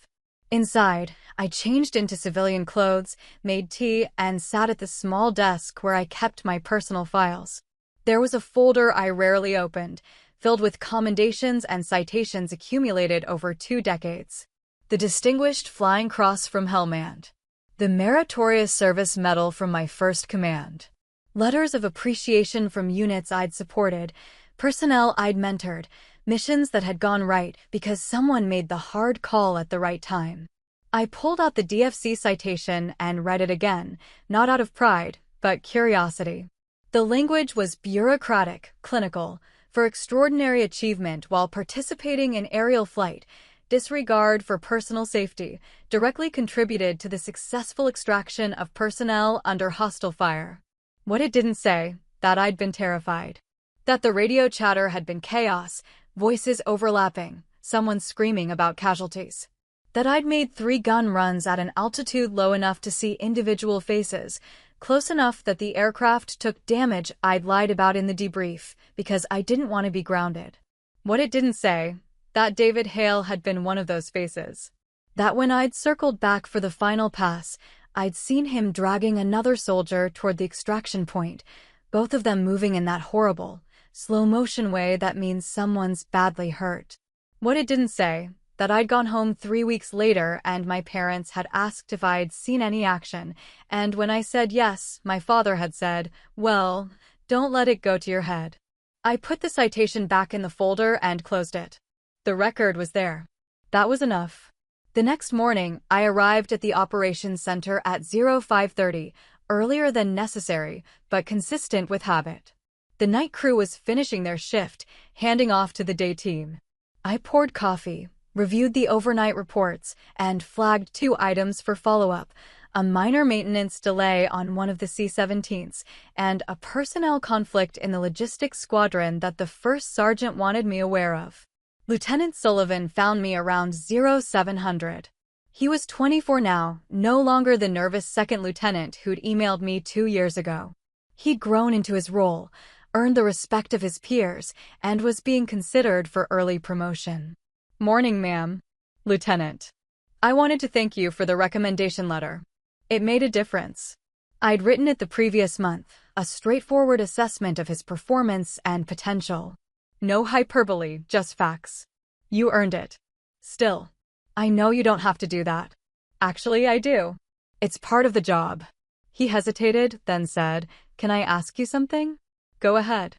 Inside, I changed into civilian clothes, made tea, and sat at the small desk where I kept my personal files. There was a folder I rarely opened, filled with commendations and citations accumulated over 2 decades. The Distinguished Flying Cross from Helmand. The Meritorious Service Medal from my first command. Letters of appreciation from units I'd supported, personnel I'd mentored, missions that had gone right because someone made the hard call at the right time. I pulled out the DFC citation and read it again, not out of pride, but curiosity. The language was bureaucratic, clinical, for extraordinary achievement while participating in aerial flight. Disregard for personal safety directly contributed to the successful extraction of personnel under hostile fire. What it didn't say, that I'd been terrified. That the radio chatter had been chaos, voices overlapping, someone screaming about casualties. That I'd made 3 gun runs at an altitude low enough to see individual faces, close enough that the aircraft took damage. I'd lied about in the debrief, because I didn't want to be grounded. What it didn't say, that David Hale had been one of those faces. That when I'd circled back for the final pass, I'd seen him dragging another soldier toward the extraction point, both of them moving in that horrible, slow-motion way that means someone's badly hurt. What it didn't say, that I'd gone home 3 weeks later and my parents had asked if I'd seen any action, and when I said yes, my father had said, "Well, don't let it go to your head." I put the citation back in the folder and closed it. The record was there. That was enough. The next morning, I arrived at the operations center at 05:30, earlier than necessary, but consistent with habit. The night crew was finishing their shift, handing off to the day team. I poured coffee, reviewed the overnight reports, and flagged 2 items for follow-up: a minor maintenance delay on one of the C-17s, and a personnel conflict in the logistics squadron that the first sergeant wanted me aware of. Lieutenant Sullivan found me around 0700. He was 24 now, no longer the nervous second lieutenant who'd emailed me 2 years ago. He'd grown into his role, earned the respect of his peers, and was being considered for early promotion. "Morning, ma'am." "Lieutenant. I wanted to thank you for the recommendation letter. It made a difference." I'd written it the previous month, a straightforward assessment of his performance and potential. No hyperbole, just facts. "You earned it." "Still, I know you don't have to do that." "Actually, I do. It's part of the job." He hesitated, then said, "Can I ask you something?" "Go ahead."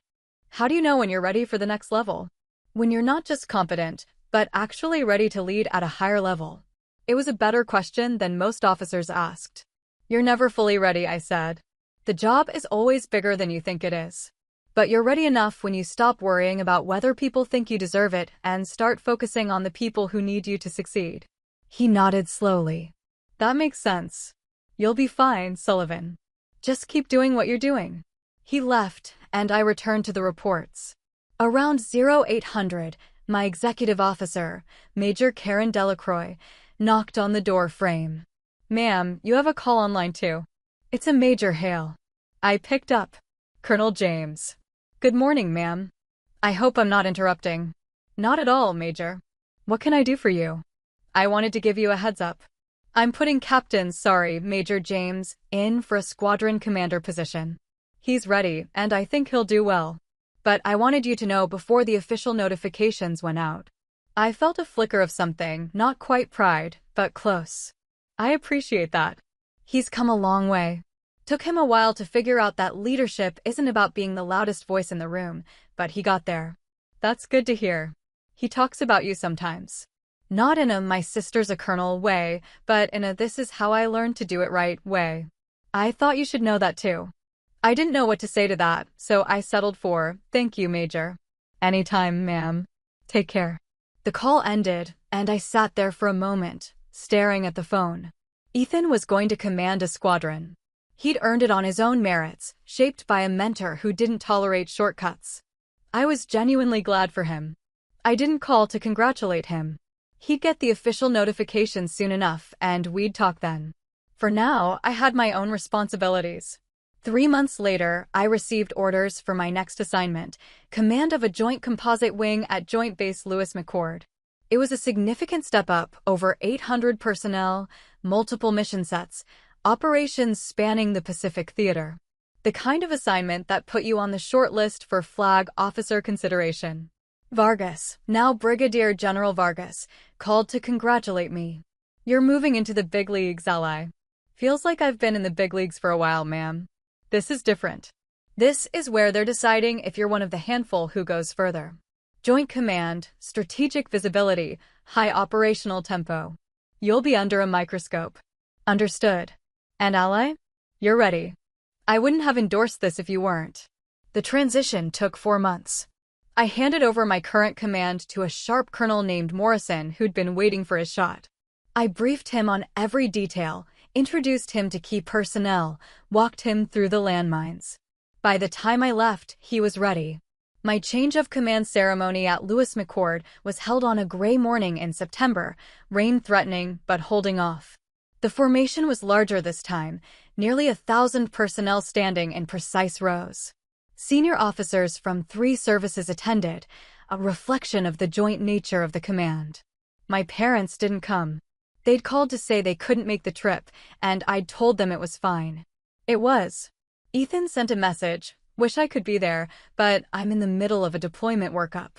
"How do you know when you're ready for the next level? When you're not just competent, but actually ready to lead at a higher level?" It was a better question than most officers asked. "You're never fully ready," I said. "The job is always bigger than you think it is. But you're ready enough when you stop worrying about whether people think you deserve it and start focusing on the people who need you to succeed." He nodded slowly. "That makes sense. You'll be fine, Sullivan. Just keep doing what you're doing." He left, and I returned to the reports. Around 0800, my executive officer, Major Karen Delacroix, knocked on the door frame. "Ma'am, you have a call on line 2. It's a Major Hale." I picked up. "Colonel James." "Good morning, ma'am. I hope I'm not interrupting." "Not at all, Major. What can I do for you?" "I wanted to give you a heads up. I'm putting Major James, in for a squadron commander position. He's ready, and I think he'll do well. But I wanted you to know before the official notifications went out." I felt a flicker of something, not quite pride, but close. "I appreciate that. He's come a long way. Took him a while to figure out that leadership isn't about being the loudest voice in the room, but he got there." "That's good to hear. He talks about you sometimes. Not in a 'my sister's a colonel' way, but in a 'this is how I learned to do it right' way." I thought you should know that too. I didn't know what to say to that, so I settled for, "Thank you, Major." "Anytime, ma'am. Take care." The call ended, and I sat there for a moment, staring at the phone. Ethan was going to command a squadron. He'd earned it on his own merits, shaped by a mentor who didn't tolerate shortcuts. I was genuinely glad for him. I didn't call to congratulate him. He'd get the official notification soon enough, and we'd talk then. For now, I had my own responsibilities. 3 months later, I received orders for my next assignment, command of a joint composite wing at Joint Base Lewis McChord. It was a significant step up, over 800 personnel, multiple mission sets, operations spanning the Pacific Theater. The kind of assignment that put you on the short list for flag officer consideration. Vargas, now Brigadier General Vargas, called to congratulate me. "You're moving into the big leagues, ally." "Feels like I've been in the big leagues for a while, ma'am." "This is different. This is where they're deciding if you're one of the handful who goes further. Joint command, strategic visibility, high operational tempo. You'll be under a microscope." "Understood. And ally? You're ready." I wouldn't have endorsed this if you weren't. The transition took 4 months. I handed over my current command to a sharp colonel named Morrison who'd been waiting for his shot. I briefed him on every detail, introduced him to key personnel, walked him through the landmines. By the time I left, he was ready. My change of command ceremony at Lewis McChord was held on a gray morning in September, rain threatening but holding off. The formation was larger this time, nearly 1,000 personnel standing in precise rows. Senior officers from 3 services attended, a reflection of the joint nature of the command. My parents didn't come. They'd called to say they couldn't make the trip, and I'd told them it was fine. It was. Ethan sent a message, wish I could be there, but I'm in the middle of a deployment workup.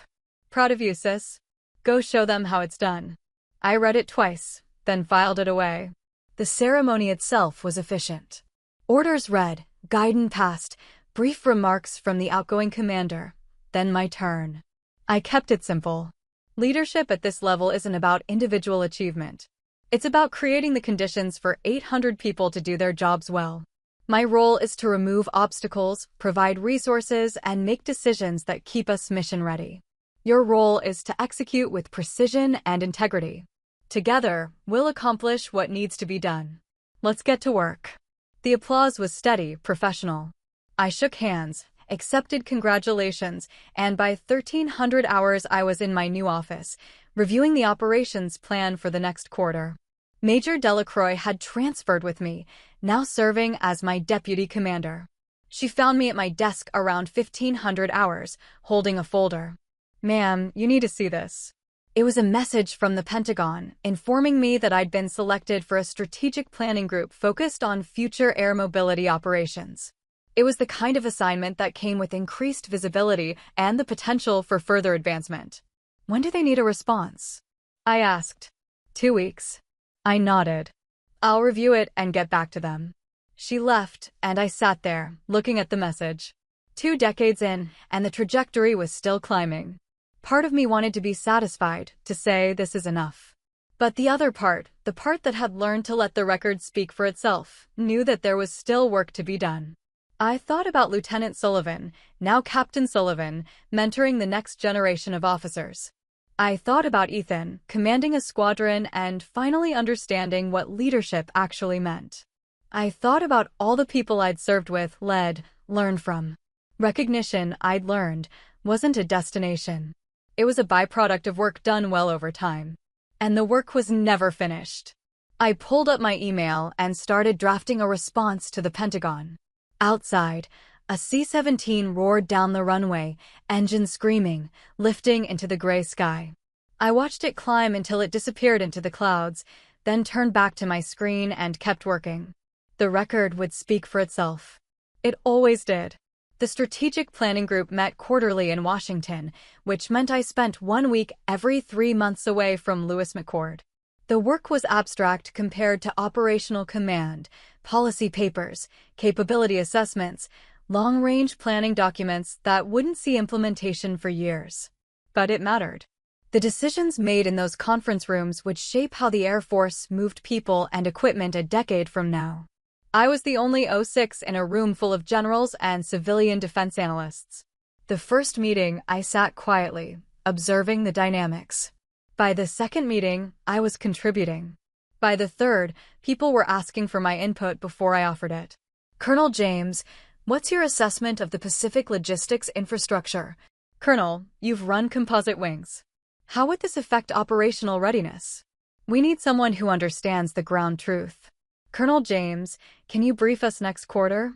Proud of you, sis. Go show them how it's done. I read it twice, then filed it away. The ceremony itself was efficient. Orders read, guidance passed, brief remarks from the outgoing commander, then my turn. I kept it simple. Leadership at this level isn't about individual achievement. It's about creating the conditions for 800 people to do their jobs well. My role is to remove obstacles, provide resources, and make decisions that keep us mission ready. Your role is to execute with precision and integrity. Together, we'll accomplish what needs to be done. Let's get to work. The applause was steady, professional. I shook hands, accepted congratulations, and by 1300 hours I was in my new office, reviewing the operations plan for the next quarter. Major Delacroix had transferred with me, now serving as my deputy commander. She found me at my desk around 1500 hours, holding a folder. Ma'am, you need to see this. It was a message from the Pentagon, informing me that I'd been selected for a strategic planning group focused on future air mobility operations. It was the kind of assignment that came with increased visibility and the potential for further advancement. When do they need a response? I asked. 2 weeks. I nodded. I'll review it and get back to them. She left, and I sat there, looking at the message. 2 decades in, and the trajectory was still climbing. Part of me wanted to be satisfied, to say this is enough. But the other part, the part that had learned to let the record speak for itself, knew that there was still work to be done. I thought about Lieutenant Sullivan, now Captain Sullivan, mentoring the next generation of officers. I thought about Ethan, commanding a squadron and finally understanding what leadership actually meant. I thought about all the people I'd served with, led, learned from. Recognition, I'd learned, wasn't a destination. It was a byproduct of work done well over time. And the work was never finished. I pulled up my email and started drafting a response to the Pentagon. Outside, a C-17 roared down the runway, engine screaming, lifting into the gray sky. I watched it climb until it disappeared into the clouds, then turned back to my screen and kept working. The record would speak for itself. It always did. The Strategic Planning Group met quarterly in Washington, which meant I spent 1 week every 3 months away from Lewis McChord. The work was abstract compared to operational command, policy papers, capability assessments, long-range planning documents that wouldn't see implementation for years. But it mattered. The decisions made in those conference rooms would shape how the Air Force moved people and equipment a decade from now. I was the only 06 in a room full of generals and civilian defense analysts. The first meeting, I sat quietly, observing the dynamics. By the second meeting, I was contributing. By the third, people were asking for my input before I offered it. Colonel James, what's your assessment of the Pacific logistics infrastructure? Colonel, you've run composite wings. How would this affect operational readiness? We need someone who understands the ground truth. Colonel James, can you brief us next quarter?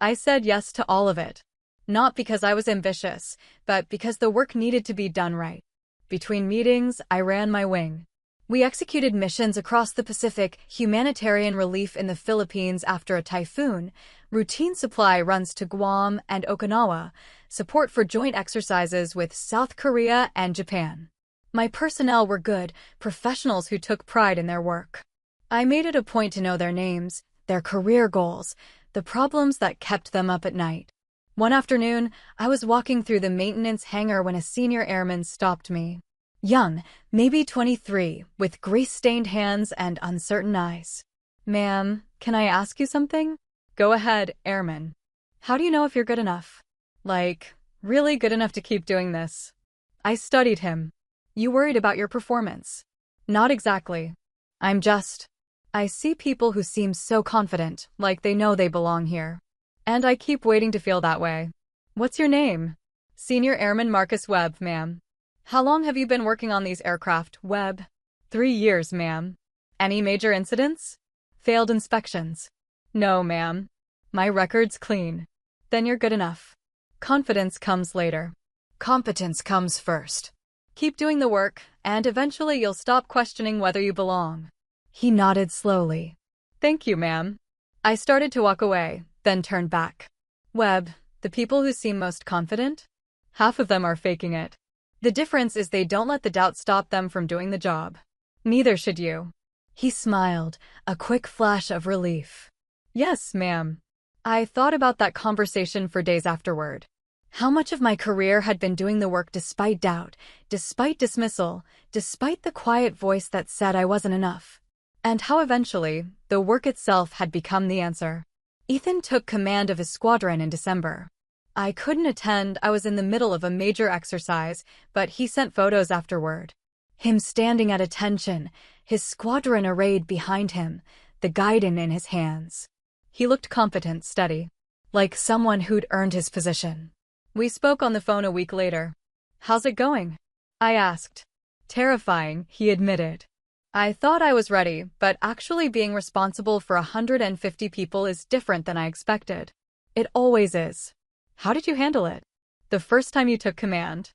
I said yes to all of it. Not because I was ambitious, but because the work needed to be done right. Between meetings, I ran my wing. We executed missions across the Pacific, humanitarian relief in the Philippines after a typhoon, routine supply runs to Guam and Okinawa, support for joint exercises with South Korea and Japan. My personnel were good, professionals who took pride in their work. I made it a point to know their names, their career goals, the problems that kept them up at night. One afternoon, I was walking through the maintenance hangar when a senior airman stopped me. Young, maybe 23, with grease-stained hands and uncertain eyes. Ma'am, can I ask you something? Go ahead, airman. How do you know if you're good enough? Like, really good enough to keep doing this? I studied him. You worried about your performance? Not exactly. I see people who seem so confident, like they know they belong here. And I keep waiting to feel that way. What's your name? Senior Airman Marcus Webb, ma'am. How long have you been working on these aircraft, Webb? 3 years, ma'am. Any major incidents? Failed inspections? No, ma'am. My record's clean. Then you're good enough. Confidence comes later. Competence comes first. Keep doing the work, and eventually you'll stop questioning whether you belong. He nodded slowly. Thank you, ma'am. I started to walk away, then turned back. Webb, the people who seem most confident? Half of them are faking it. The difference is they don't let the doubt stop them from doing the job. Neither should you. He smiled, a quick flash of relief. Yes, ma'am. I thought about that conversation for days afterward. How much of my career had been doing the work despite doubt, despite dismissal, despite the quiet voice that said I wasn't enough. And how eventually, the work itself had become the answer. Ethan took command of his squadron in December. I couldn't attend, I was in the middle of a major exercise, but he sent photos afterward. Him standing at attention, his squadron arrayed behind him, the guidon in his hands. He looked competent, steady, like someone who'd earned his position. We spoke on the phone a week later. How's it going? I asked. Terrifying, he admitted. I thought I was ready, but actually being responsible for 150 people is different than I expected. It always is. How did you handle it? The first time you took command?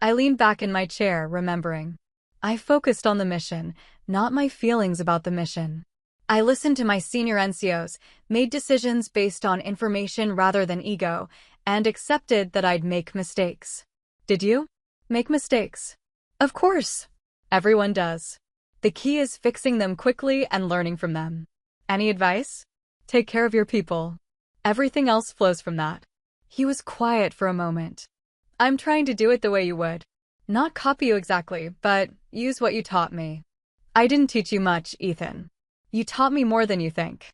I leaned back in my chair, remembering. I focused on the mission, not my feelings about the mission. I listened to my senior NCOs, made decisions based on information rather than ego, and accepted that I'd make mistakes. Did you? Make mistakes? Of course. Everyone does. The key is fixing them quickly and learning from them. Any advice? Take care of your people. Everything else flows from that. He was quiet for a moment. I'm trying to do it the way you would. Not copy you exactly, but use what you taught me. I didn't teach you much, Ethan. You taught me more than you think.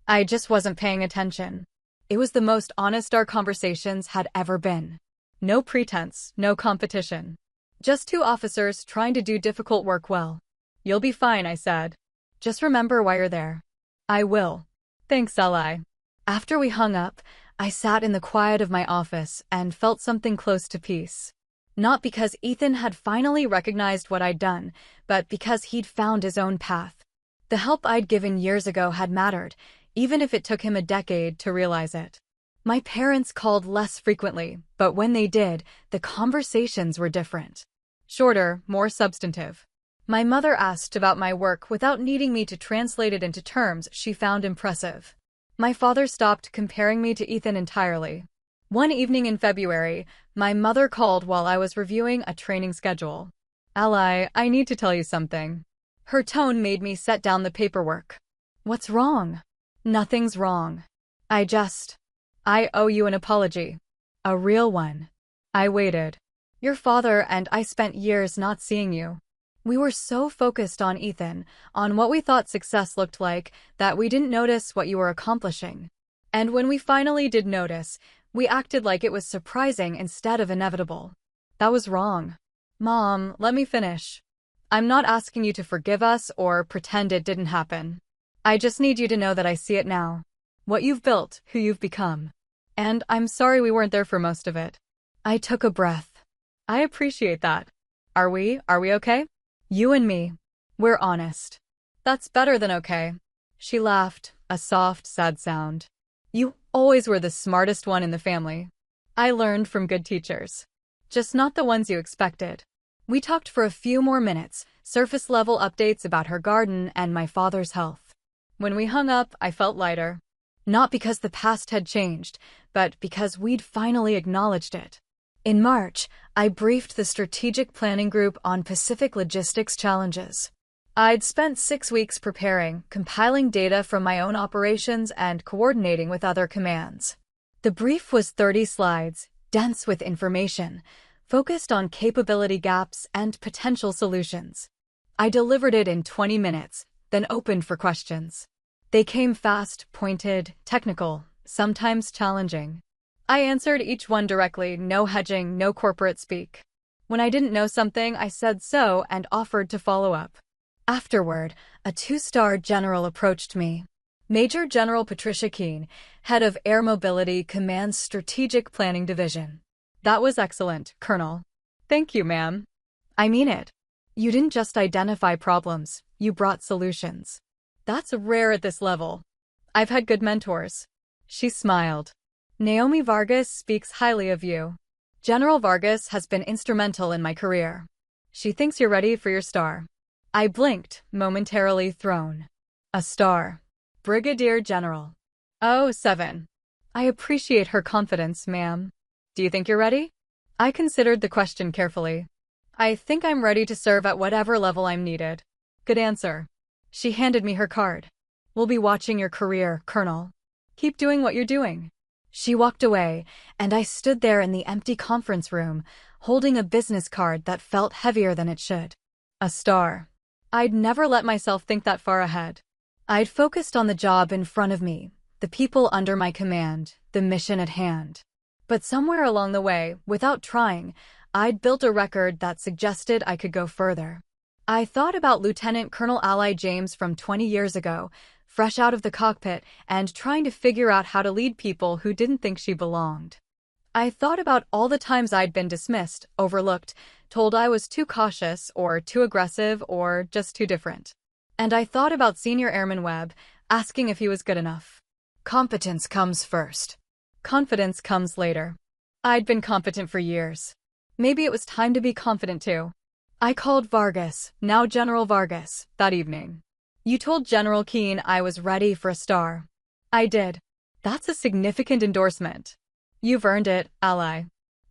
I just wasn't paying attention. It was the most honest our conversations had ever been. No pretense, no competition. Just two officers trying to do difficult work well. You'll be fine, I said. Just remember why you're there. I will. Thanks, Li. After we hung up, I sat in the quiet of my office and felt something close to peace. Not because Ethan had finally recognized what I'd done, but because he'd found his own path. The help I'd given years ago had mattered, even if it took him a decade to realize it. My parents called less frequently, but when they did, the conversations were different. Shorter, more substantive. My mother asked about my work without needing me to translate it into terms she found impressive. My father stopped comparing me to Ethan entirely. One evening in February, my mother called while I was reviewing a training schedule. Li, I need to tell you something. Her tone made me set down the paperwork. What's wrong? Nothing's wrong. I owe you an apology. A real one. I waited. Your father and I spent years not seeing you. We were so focused on Ethan, on what we thought success looked like, that we didn't notice what you were accomplishing. And when we finally did notice, we acted like it was surprising instead of inevitable. That was wrong. Mom, let me finish. I'm not asking you to forgive us or pretend it didn't happen. I just need you to know that I see it now. What you've built, who you've become. And I'm sorry we weren't there for most of it. I took a breath. I appreciate that. Are we okay? You and me. We're honest. That's better than okay. She laughed, a soft, sad sound. You always were the smartest one in the family. I learned from good teachers. Just not the ones you expected. We talked for a few more minutes, surface-level updates about her garden and my father's health. When we hung up, I felt lighter. Not because the past had changed, but because we'd finally acknowledged it. In March, I briefed the strategic planning group on Pacific logistics challenges. I'd spent 6 weeks preparing, compiling data from my own operations and coordinating with other commands. The brief was 30 slides, dense with information, focused on capability gaps and potential solutions. I delivered it in 20 minutes, then opened for questions. They came fast, pointed, technical, sometimes challenging. I answered each one directly, no hedging, no corporate speak. When I didn't know something, I said so and offered to follow up. Afterward, a 2-star general approached me. Major General Patricia Keene, head of Air Mobility Command's Strategic Planning Division. That was excellent, Colonel. Thank you, ma'am. I mean it. You didn't just identify problems, you brought solutions. That's rare at this level. I've had good mentors. She smiled. Naomi Vargas speaks highly of you. General Vargas has been instrumental in my career. She thinks you're ready for your star. I blinked, momentarily thrown. A star. Brigadier General. Oh, 7. I appreciate her confidence, ma'am. Do you think you're ready? I considered the question carefully. I think I'm ready to serve at whatever level I'm needed. Good answer. She handed me her card. We'll be watching your career, Colonel. Keep doing what you're doing. She walked away, and I stood there in the empty conference room, holding a business card that felt heavier than it should. A star. I'd never let myself think that far ahead. I'd focused on the job in front of me, the people under my command, the mission at hand. But somewhere along the way, without trying, I'd built a record that suggested I could go further. I thought about Lieutenant Colonel Ally James from 20 years ago, fresh out of the cockpit and trying to figure out how to lead people who didn't think she belonged. I thought about all the times I'd been dismissed, overlooked, told I was too cautious or too aggressive or just too different. And I thought about Senior Airman Webb, asking if he was good enough. Competence comes first. Confidence comes later. I'd been competent for years. Maybe it was time to be confident too. I called Vargas, now General Vargas, that evening. You told General Keene I was ready for a star. I did. That's a significant endorsement. You've earned it, Ally.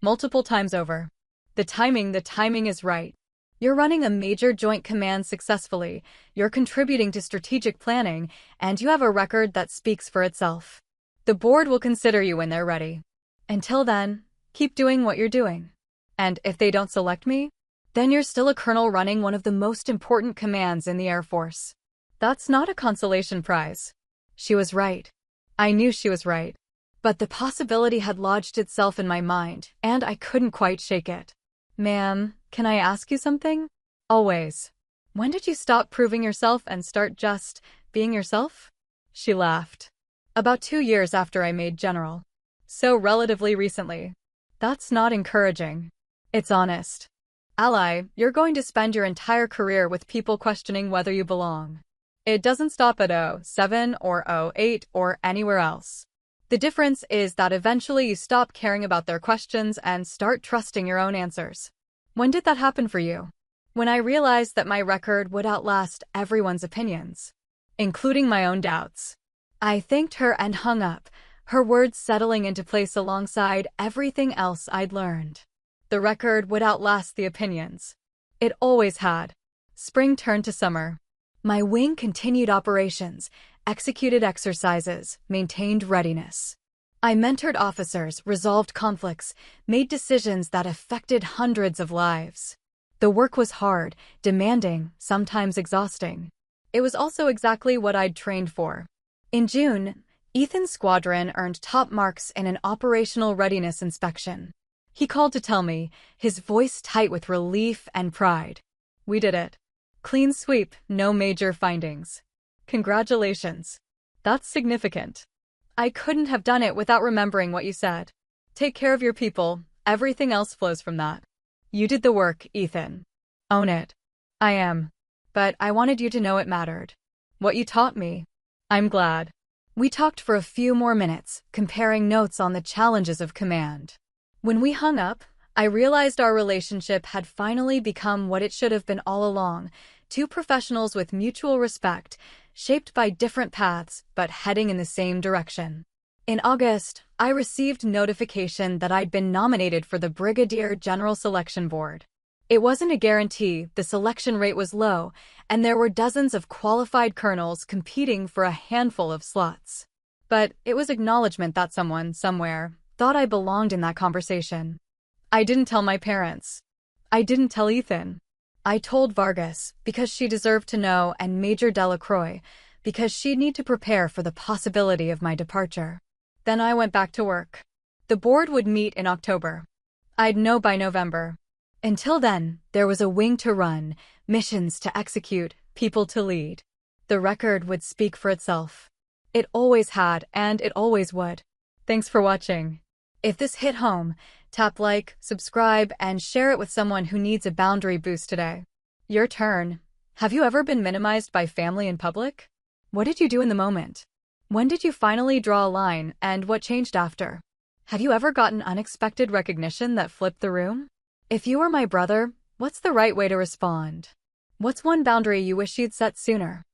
Multiple times over. The timing is right. You're running a major joint command successfully, you're contributing to strategic planning, and you have a record that speaks for itself. The board will consider you when they're ready. Until then, keep doing what you're doing. And if they don't select me, then you're still a colonel running one of the most important commands in the Air Force. That's not a consolation prize. She was right. I knew she was right. But the possibility had lodged itself in my mind, and I couldn't quite shake it. Ma'am, can I ask you something? Always. When did you stop proving yourself and start just being yourself? She laughed. About 2 years after I made general. So relatively recently. That's not encouraging. It's honest. Ally, you're going to spend your entire career with people questioning whether you belong. It doesn't stop at 07 or 08 or anywhere else. The difference is that eventually you stop caring about their questions and start trusting your own answers. When did that happen for you? When I realized that my record would outlast everyone's opinions, including my own doubts. I thanked her and hung up, her words settling into place alongside everything else I'd learned. The record would outlast the opinions. It always had. Spring turned to summer. My wing continued operations, executed exercises, maintained readiness. I mentored officers, resolved conflicts, made decisions that affected hundreds of lives. The work was hard, demanding, sometimes exhausting. It was also exactly what I'd trained for. In June, Ethan's squadron earned top marks in an operational readiness inspection. He called to tell me, his voice tight with relief and pride. We did it. Clean sweep, no major findings. Congratulations. That's significant. I couldn't have done it without remembering what you said. Take care of your people, everything else flows from that. You did the work, Ethan. Own it. I am. But I wanted you to know it mattered. What you taught me. I'm glad. We talked for a few more minutes, comparing notes on the challenges of command. When we hung up, I realized our relationship had finally become what it should have been all along, two professionals with mutual respect, shaped by different paths but heading in the same direction. In August, I received notification that I'd been nominated for the Brigadier General Selection Board. It wasn't a guarantee, the selection rate was low, and there were dozens of qualified colonels competing for a handful of slots. But it was acknowledgement that someone, somewhere, thought I belonged in that conversation. I didn't tell my parents. I didn't tell Ethan. I told Vargas, because she deserved to know, and Major Delacroix, because she'd need to prepare for the possibility of my departure. Then I went back to work. The board would meet in October. I'd know by November. Until then, there was a wing to run, missions to execute, people to lead. The record would speak for itself. It always had, and it always would. Thanks for watching. If this hit home, tap like, subscribe, and share it with someone who needs a boundary boost today. Your turn. Have you ever been minimized by family in public? What did you do in the moment? When did you finally draw a line, and what changed after? Have you ever gotten unexpected recognition that flipped the room? If you were my brother, what's the right way to respond? What's one boundary you wish you'd set sooner?